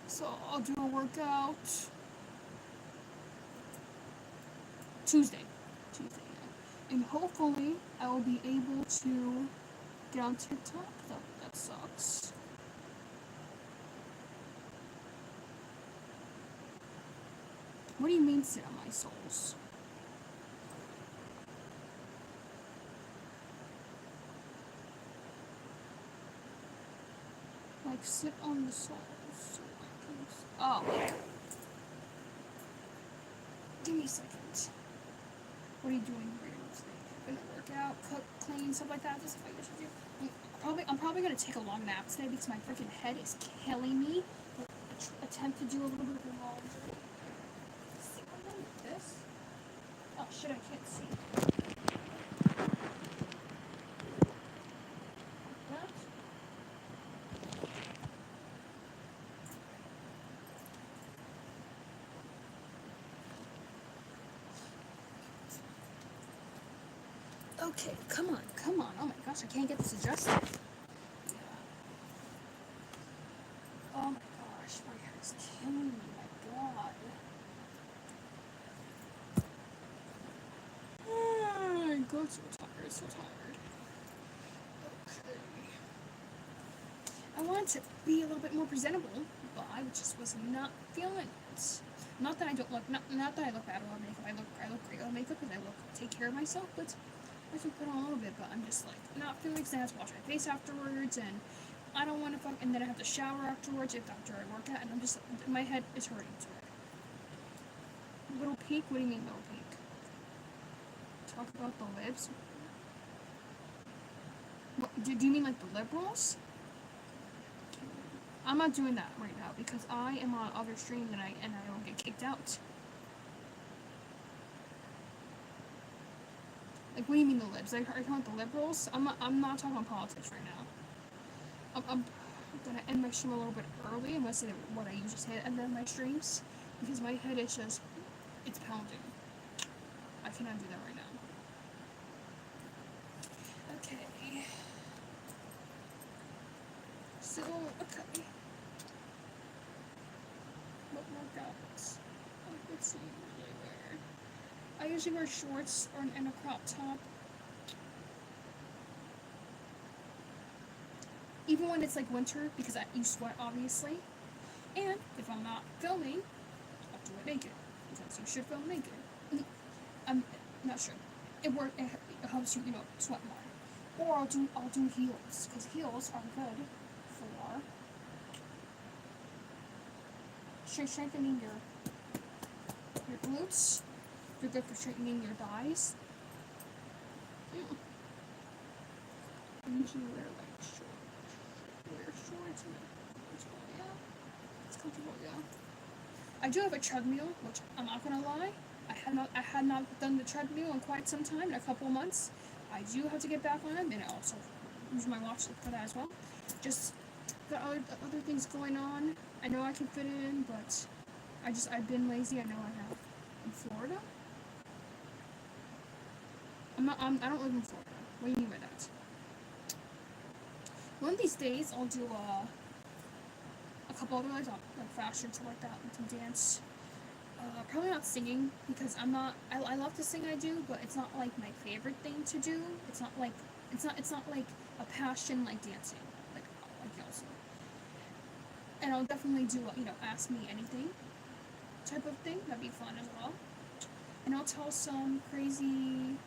[SPEAKER 1] So I'll do a workout Tuesday. Yeah. And hopefully I will be able to get on TikTok. That sucks. What do you mean sit on my soles? like sit on the soles so I can. Oh, give me a second. What are you doing right now today? Gonna work out, cook, clean, stuff like that. Just stuff I usually do. I'm probably gonna take a long nap today because my freaking head is killing me. Attempt to do a little bit of laundry. See what I'm doing with this. Oh shit! I can't see. That. Okay, come on, come on. Oh my gosh, I can't get this adjusted. Yeah. Oh my gosh, my hair is killing me. My god. Oh my god, so tired, so tired. Okay. I wanted to be a little bit more presentable, but I just was not feeling it. Not that I don't look, not that I look bad without makeup. I look great without makeup because I take care of myself, but I should put on a little bit, but I'm just like not feeling because I have to wash my face afterwards, and I don't want to and then I have to shower afterwards after I work out, and I'm just, my head is hurting today. Little peak? What do you mean little peak? Talk about the libs? What, do you mean like the liberals? I'm not doing that right now because I am on other streams and I don't get kicked out. Like, what do you mean the libs? Are you talking about the liberals? I'm not talking about politics right now. I'm gonna end my stream a little bit early. I'm gonna say what I usually say at the end of my streams because my head is just, it's pounding. I cannot do that right now. Okay. So, okay. What workouts? Let's see, what do I wear? I usually wear shorts and a crop top. Even when it's like winter, because you sweat obviously. And if I'm not filming, I'll do it naked. Because you should film naked. I'm not sure. It helps you, sweat more. Or I'll do heels, because heels are good for strengthening your glutes. They're good for strengthening your thighs. I usually wear like shorts and yeah, it's comfortable. Yeah. I do have a treadmill, which I'm not gonna lie, I had not done the treadmill in quite some time, in a couple of months. I do have to get back on it, and I also use my watch for that as well. Just got other things going on. I know I can fit it in, but I've been lazy. I know I have. In Florida? I don't live in Florida. What do you mean by that? One of these days, I'll do a couple other like fashion, stuff like that, and some dance. Probably not singing, because I love to sing, I do, but it's not like my favorite thing to do. It's not like a passion like dancing, like y'all do. And I'll definitely do ask me anything type of thing. That'd be fun as well. And I'll tell some crazy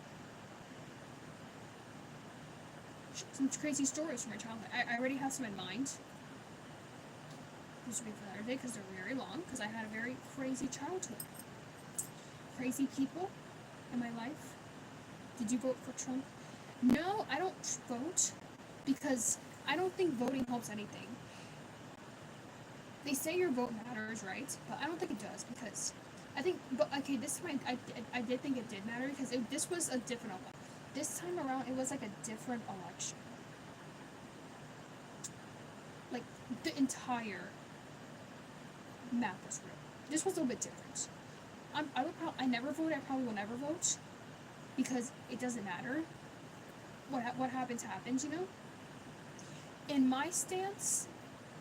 [SPEAKER 1] stories from my childhood. I already have some in mind. This will be for another day because they're very long, because I had a very crazy childhood. Crazy people in my life. Did you vote for Trump? No, I don't vote because I don't think voting helps anything. They say your vote matters, right? But I don't think it does, because I think, but okay, this time I did think it did matter, because this was a different election. This time around, it was like a different election. Like, the entire map was real. This was a little bit different. I never vote. I probably will never vote, because it doesn't matter. What happens, In my stance,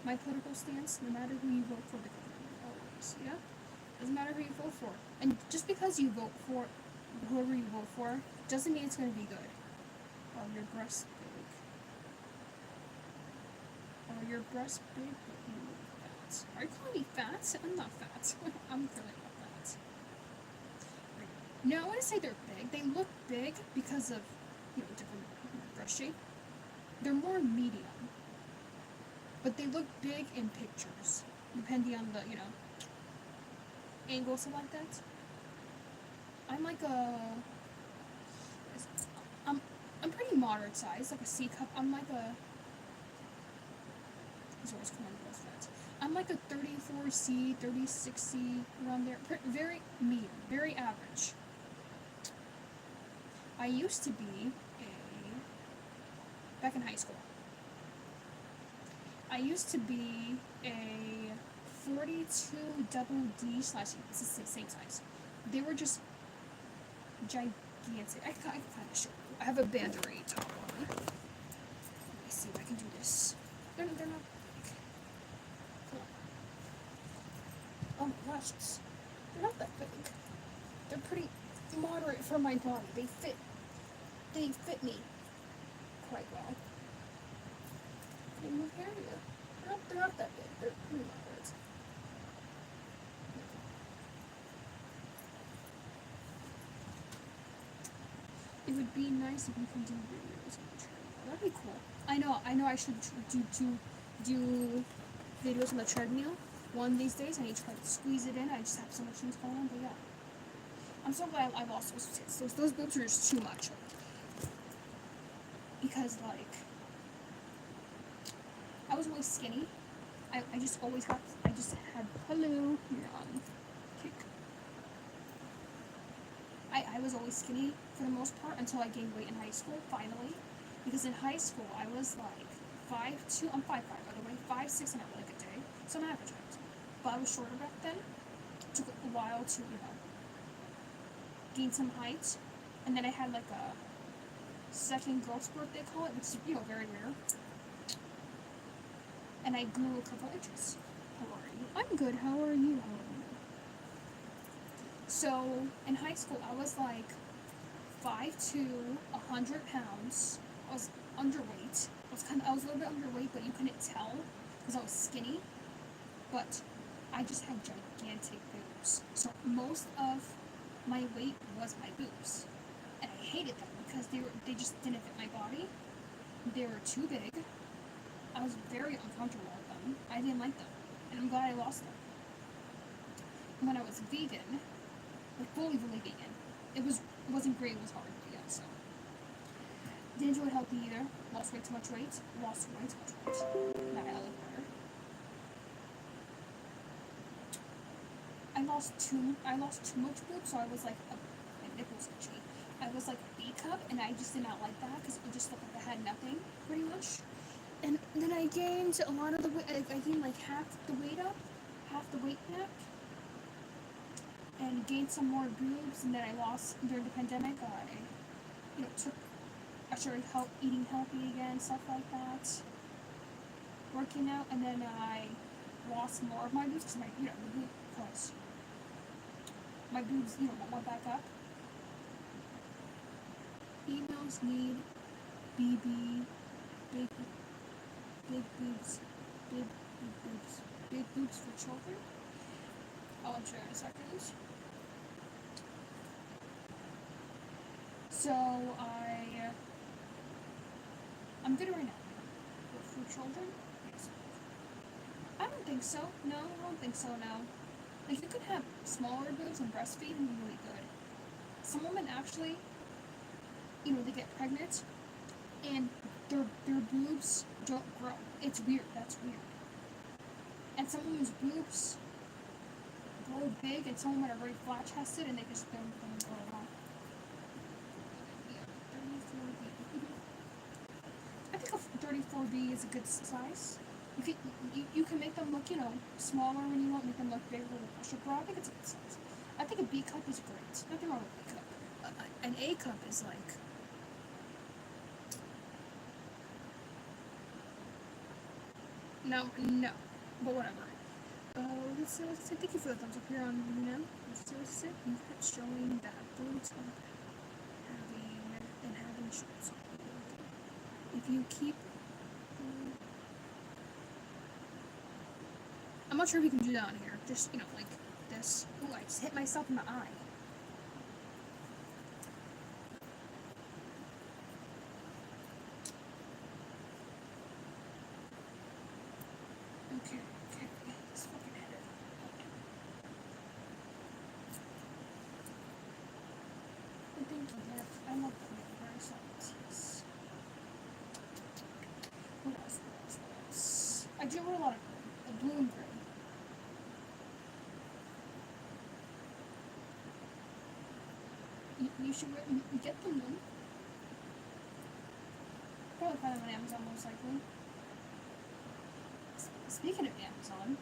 [SPEAKER 1] my political stance, no matter who you vote for, the government always, yeah? Doesn't matter who you vote for. And just because you vote for whoever you vote for, doesn't mean it's going to be good. Oh, your breast big. Oh, your breast big, but you look fat. Are you calling me fat? I'm not fat. I'm really not fat. No, I want to say they're big. They look big because of, different breast shape. They're more medium. but they look big in pictures, depending on the, angle, something like that. I'm like I'm pretty moderate size, like a C cup. I'm like a, these always come on both sides. I'm like a 34C, 36C, around there. Very medium, very average. I used to be back in high school, I used to be a 42 double D slash E. It's the same size. They were just gigantic. I can kind of show you. I have a Bandery top on. Let me see if I can do this. They're not big. Oh my gosh, they're not that big. They're pretty moderate for my body. They fit me quite well. Can you move here? Yeah. They're not that big. They're pretty moderate. It would be nice if we could do videos on the treadmill. That'd be cool. I know I should do videos on the treadmill one of these days. I need to try to squeeze it in. I just have so much things going on, but yeah. I'm so glad I lost those tits. Those boobs are just too much. Because, like, I was always skinny. I just had, hello, you're on kick. I was always skinny for the most part until I gained weight in high school, finally. Because in high school, I was like 5'2", I'm 5'5", by the way, 5'6" on a really good day, so I'm average height. But I was shorter back then. It took a while to, gain some height. And then I had like a second growth spurt, they call it, which is, very rare. And I grew a couple inches. How are you? I'm good. How are you? So, in high school, I was like 5'2", 100 pounds. I was underweight. I was a little bit underweight, but you couldn't tell because I was skinny. But I just had gigantic boobs. So most of my weight was my boobs. And I hated them because they just didn't fit my body. They were too big. I was very uncomfortable with them. I didn't like them. And I'm glad I lost them. When I was vegan, like fully vegan, it wasn't great, it was hard, but yeah, so. Didn't do it healthy either. Lost way too much weight. Lost way too much weight. Now I look better. I lost too much boobs, so I was like my nipples itchy. I was like a B cup, and I just did not like that because it just looked like I had nothing, pretty much. And then I gained a lot of the weight. I gained like half the weight back, and gained some more boobs. And then I lost during the pandemic. I started eating healthy again, stuff like that. Working out, and then I lost more of my boobs because my boobs, went back up. Females need BB, big boobs, big boobs for children. I'll show you in a second. So I'm good right now. But for children, yes. I don't think so. No, I don't think so. No. Like, you could have smaller boobs and breastfeed and be really good. Some women actually, they get pregnant and their boobs don't grow. It's weird. That's weird. And some women's boobs grow big, and some women are very flat chested, and they just don't grow at all. I think a 34B is a good size. You can make them look, smaller when you want, make them look bigger with a pressure bra. I think it's a good size. I think a B cup is great. Nothing wrong with a B cup. An A cup is like, no, but whatever. Let's say thank you for the thumbs up here on Let's say you kept showing that boots on having shorts on. If you keep, I'm not sure if you can do that on here. Just like this. Ooh, I just hit myself in the eye. I love very soft. What else? What else? I do wear a lot of blue and gray. You should get them then. Probably find them on Amazon most likely. Speaking of Amazon,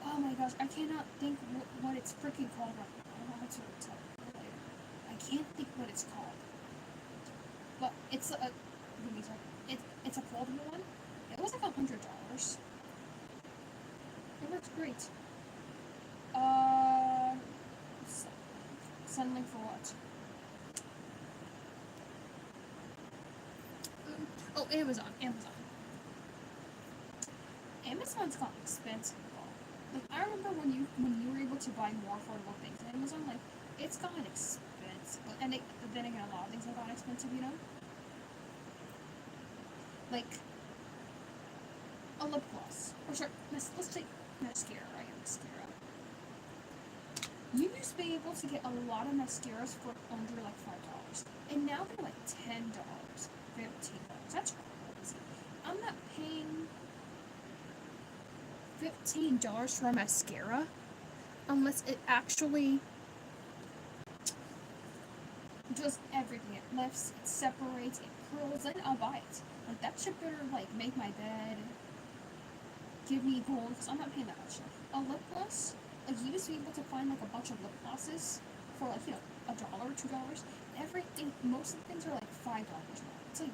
[SPEAKER 1] oh my gosh, I cannot think what it's freaking called right now. I don't have to tell you later. I can't think what it's called. But it's a, it's a foldable one. It was like $100. It works great. Sunlink for what? Oh, Amazon. Amazon's gotten expensive. Like I remember when you were able to buy more affordable things on Amazon, like it's gotten expensive. And then again, a lot of things have gotten expensive, you know. Like a lip gloss, or sorry, let's take mascara. I get mascara. You used to be able to get a lot of mascaras for under like $5, and now they're like $10, $15. That's crazy. I'm not paying $15 for a mascara unless it actually does everything. It lifts, it separates, it curls, then I'll buy it. Like that shit better like make my bed, give me gold, because I'm not paying that much. A lip gloss, like you used to be able to find like a bunch of lip glosses for like, you know, $1 or $2. Everything, most of the things are like $5 now. It's like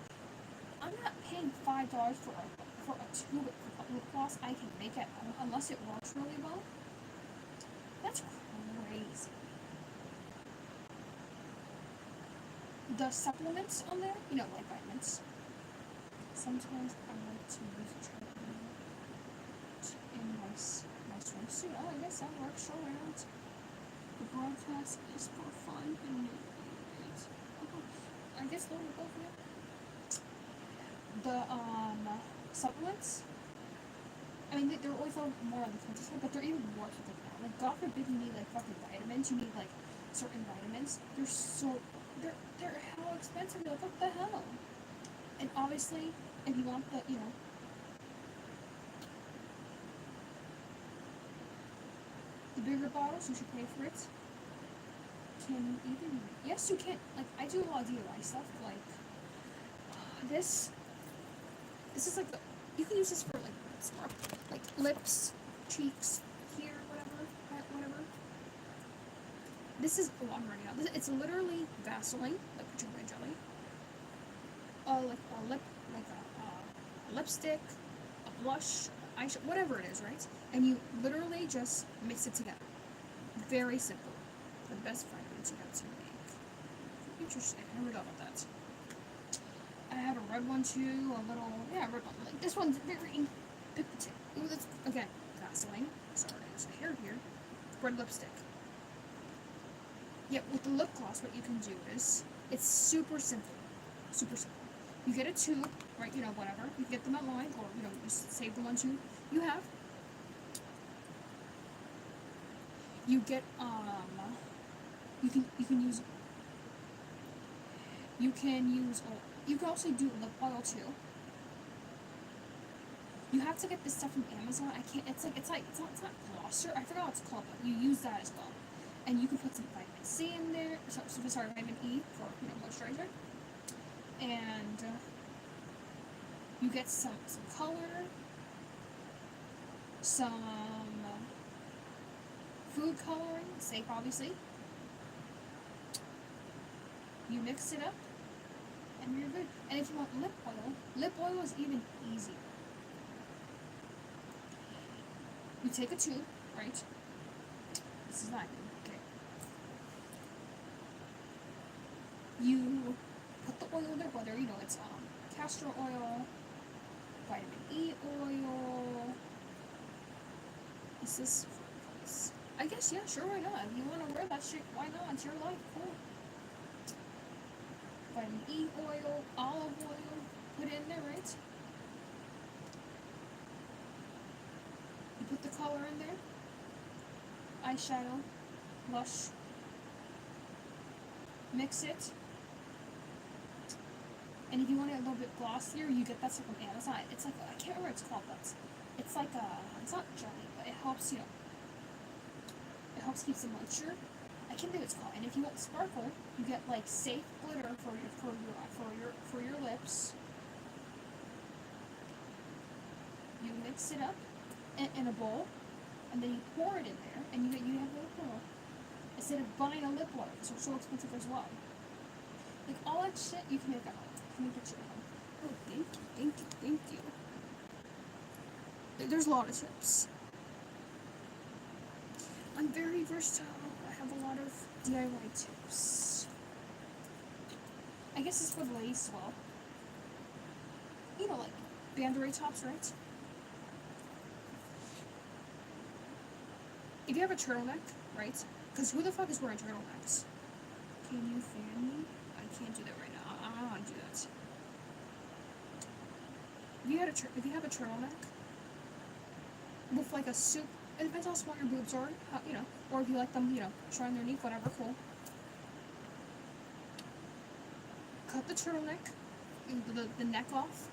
[SPEAKER 1] I'm not paying $5 for a tube of lip gloss I can make at home unless it works really well. That's crazy. The supplements on there, you know, like vitamins. Sometimes I like to use a in my swimsuit. Oh, I guess that works. Sure, why not? The broadcast is for fun and new. I guess they'll both, yeah. The supplements. I mean, they're always more on the expensive side, but they're even more expensive now. Like, God forbid you need like fucking vitamins. You need like certain vitamins. They're hell expensive. You're like, what the hell? And obviously, if you want the, you know, the bigger bottles, you should pay for it. Can you even? Yes, you can. Like, I do a lot of DIY stuff. Like, this is like you can use this for like lips, cheeks, here, whatever. This is I'm running out. It's literally Vaseline, like gingerbread jelly. Like a lip, like a lipstick, a blush, eyeshadow, whatever it is, right? And you literally just mix it together. Very simple. The best fragrance you have to make. Interesting. I never thought about that. I have a red one too. A little, red one. Like this one's very. Ooh, that's again Vaseline. Sorry, there's a hair here. Red lipstick. Yeah, with the lip gloss, what you can do is it's super simple. Super simple. You get a tube, right? You know, whatever. You can get them online, or you know, just save the ones you have. You get you can use you can also do lip oil too. You have to get this stuff from Amazon. I can't. It's not glosser. I forgot what it's called, but you use that as well. And you can put some vitamin C in there. Sorry, vitamin E for, you know, moisturizer. And you get some color, some food coloring, safe obviously. You mix it up, and you're good. And if you want lip oil is even easier. You take a tube, right? This is not good, okay. You put the oil in there, whether, you know, it's castor oil, vitamin E oil. Is this, I guess, yeah, sure, why not? If you want to wear that shit, why not? It's your life, cool. Vitamin E oil, olive oil, put it in there, right? You put the color in there. Eyeshadow. Blush. Mix it. And if you want it a little bit glossier, you get that stuff from Amazon. It's like, I can't remember what it's called, but it's like it's not jelly, but it helps, it helps keep the moisture. I can't think what it's called. And if you want sparkle, you get like safe glitter for your lips. You mix it up in a bowl, and then you pour it in there, and you have a little pearl. Instead of buying a lip oil, because they're so expensive as well. Like all that shit, you can make at home. You can make it your home. Oh, thank you. There's a lot of tips. I'm very versatile. I have a lot of DIY tips. I guess it's for the ladies as well. Like bandeau tops, right? If you have a turtleneck, right? Because who the fuck is wearing turtlenecks? Can you fan me? I can't do that right now. I don't want to do that. If you have a turtleneck with like a suit, it depends how small your boobs are, or if you like them, show underneath, whatever, cool. Cut the turtleneck, the neck off.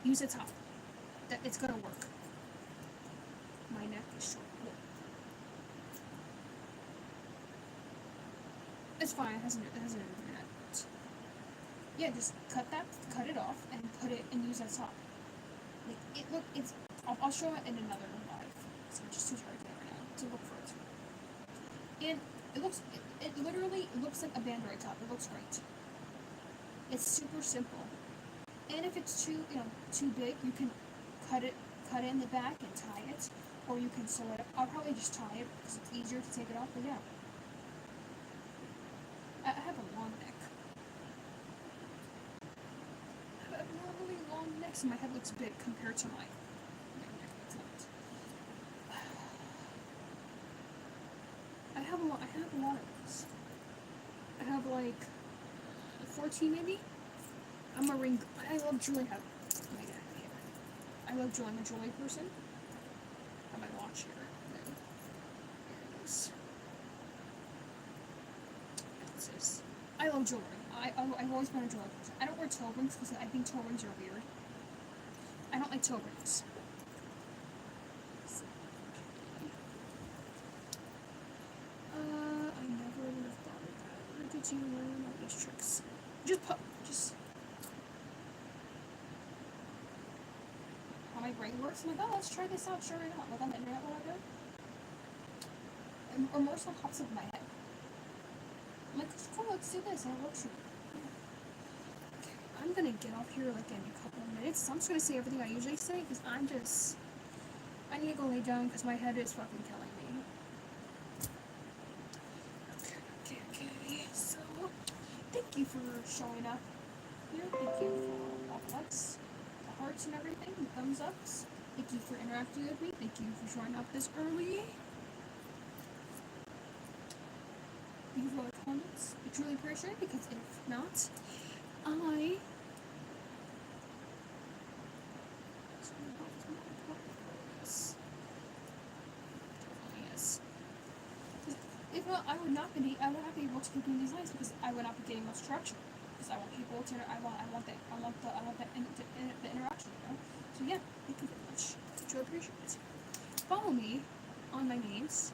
[SPEAKER 1] Use the top. It's gonna work. My neck is short. It's fine. It has an internet. Yeah, just cut it off, and put it and use that top. I'll show it in another live. So I'm just too tired to right now to look for it. And it literally looks like a bandeau top. It looks great. It's super simple. And if it's too big, you can cut it in the back and tie it, or you can sew it up. I'll probably just tie it because it's easier to take it off. But yeah, I have a long neck. I have abnormally long necks, and my head looks big compared to my neck. It's not. I have a lot of these. I have like 14 maybe. I'm a ring. I love jewelry. I love jewelry. I'm a jewelry person. I have my watch here. There it is. What's this? I love jewelry. I've always been a jewelry person. I don't wear toe rings because I think toe rings are weird. I don't like toe rings. I never would have thought of that. Where did you learn all these tricks? Just. How my brain works. I'm like, oh, let's try this out. Sure enough. Look on the internet while I do. Or more stuff pops up in my head. I'm like, cool, let's do this. And it works. Okay, I'm gonna get off here like in a couple of minutes. So I'm just gonna say everything I usually say because I need to go lay down because my head is fucking killing me. Okay. So, thank you for showing up here. Thank you for all the likes, the hearts and everything, the thumbs ups. Thank you for interacting with me. Thank you for showing up this early. Thank you for all the comments. I truly appreciate it because if not, If not, I would not be able to keep doing these lives because I would not be getting much traction. Because I want people to, I want the interaction, So yeah, thank you very much. I truly appreciate it. Follow me on my names.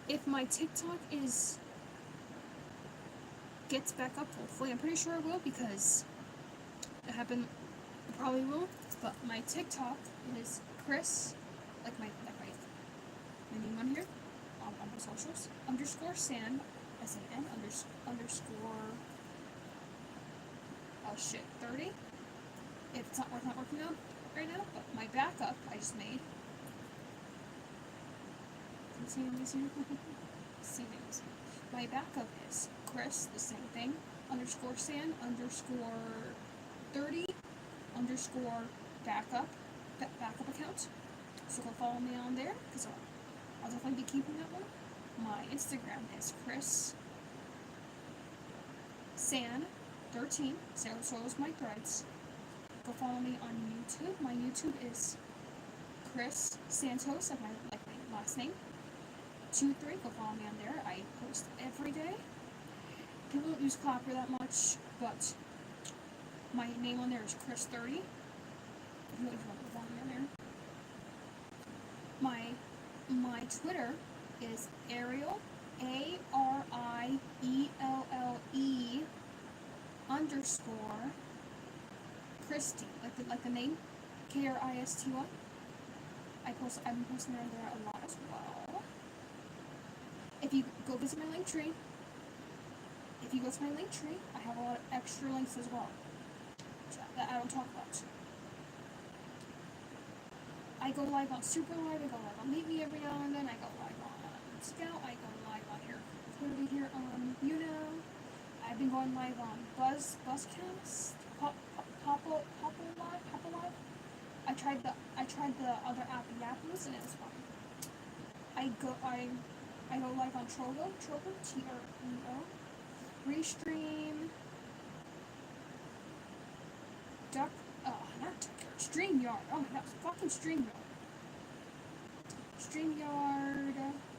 [SPEAKER 1] If my TikTok gets back up, hopefully, I'm pretty sure it will because it probably will. But my TikTok is Chris, like my name on here. On my socials, _San, SAN, underscore, 30. It's not working out right now, but my backup I just made. My backup is Chris, the same thing, _San, _30, backup account. So go follow me on there, because I'll definitely be keeping that one. My Instagram is Chris San 13. So is my threads. Go follow me on YouTube. My YouTube is Chris Santos, like my last name. 23, go follow me on there. I post every day. People don't use Clapper that much, but my name on there is Chris30. If you want to follow me on there. My Twitter is Ariel, ARIELLE _ Christy, like the name, KRISTY. I've been posting on there a lot as well. If you go visit my link tree, I have a lot of extra links as well that I don't talk about. I go live on Super Live, I go live on Meet Me every now and then, I go live on Scout, I go live on here. It's going to be here on I've been going live on Buzzcast, Papa Live. I tried the other app, Yappos, and it was fine. I go live on Trovo, TREO, Restream, StreamYard. Oh my gosh, fucking StreamYard. StreamYard,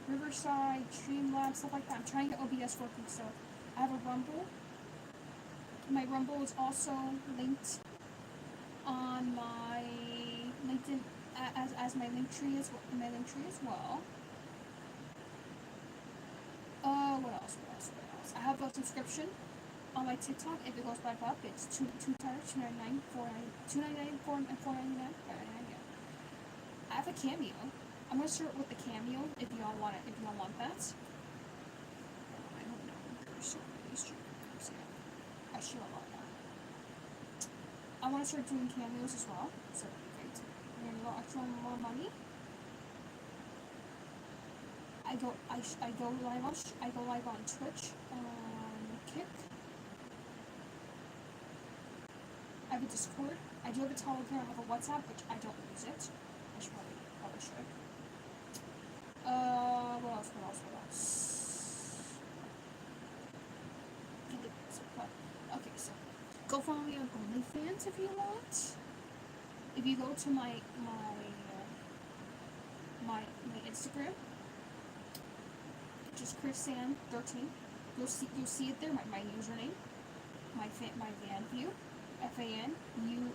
[SPEAKER 1] Riverside, Streamlabs, stuff like that. I'm trying to get OBS working, so I have a Rumble. My Rumble is also linked on my LinkedIn as my link tree as well. What else? I have a subscription on my TikTok. If it goes back up, it's $2.99, $4.99. I have a Cameo. I'm gonna start with the Cameo if y'all want that. I don't know. There's so many streamers. Yeah, I should have all that. I want to start doing cameos as well. So great. And we'll actually more money. I go live on Twitch, on Kick. I have a Discord. I do have a Telegram. I have a WhatsApp, which I don't use it. I should probably should. What else? Okay, so go follow me on OnlyFans if you want. If you go to my Instagram, just ChrisSan13. You'll see it there. My username, my FanView, FANUVE,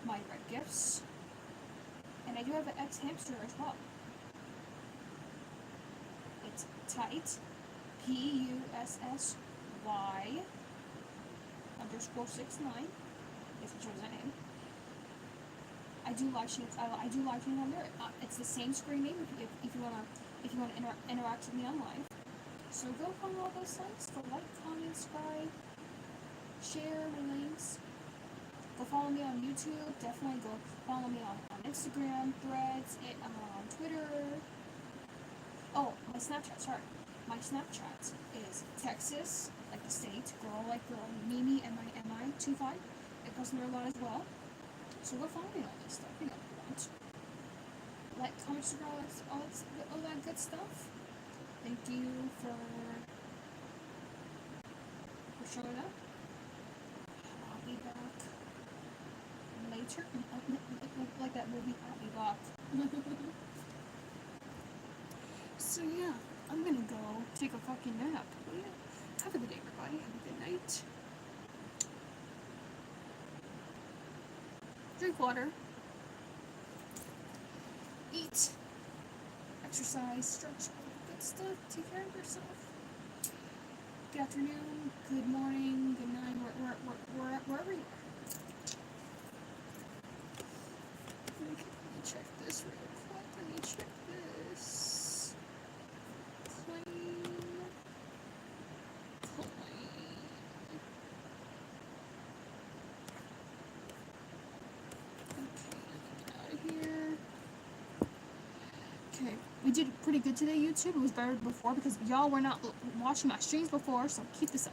[SPEAKER 1] my red gifts, and I do have an X-Hamster as well. It's tight, PUSSY _69. If it shows that name. I do live streams on there. It's the same screen name if you wanna interact with me on live. So go follow all those sites. Go like, comment, subscribe, share my links. Go follow me on YouTube. Definitely go follow me on Instagram, Threads, on Twitter. Oh, my Snapchat. Sorry, my Snapchat is Texas, like the state. Girl like girl. Mimi MI25. I post there a lot as well. So go follow me on all this stuff, if you want. Like, comment, subscribe, all that good stuff. Thank you for showing up. I'll be back later. Like that movie, I'll be back. So yeah, I'm gonna go take a fucking nap. But yeah, have a good day, everybody. Have a good night. Drink water, eat, exercise, stretch, all good stuff. Take care of yourself. Good afternoon, good morning, good night, wherever you are. Let me check this real quick. Let me check this. Okay, we did pretty good today, YouTube. It was better before because y'all were not watching my streams before, so keep this up.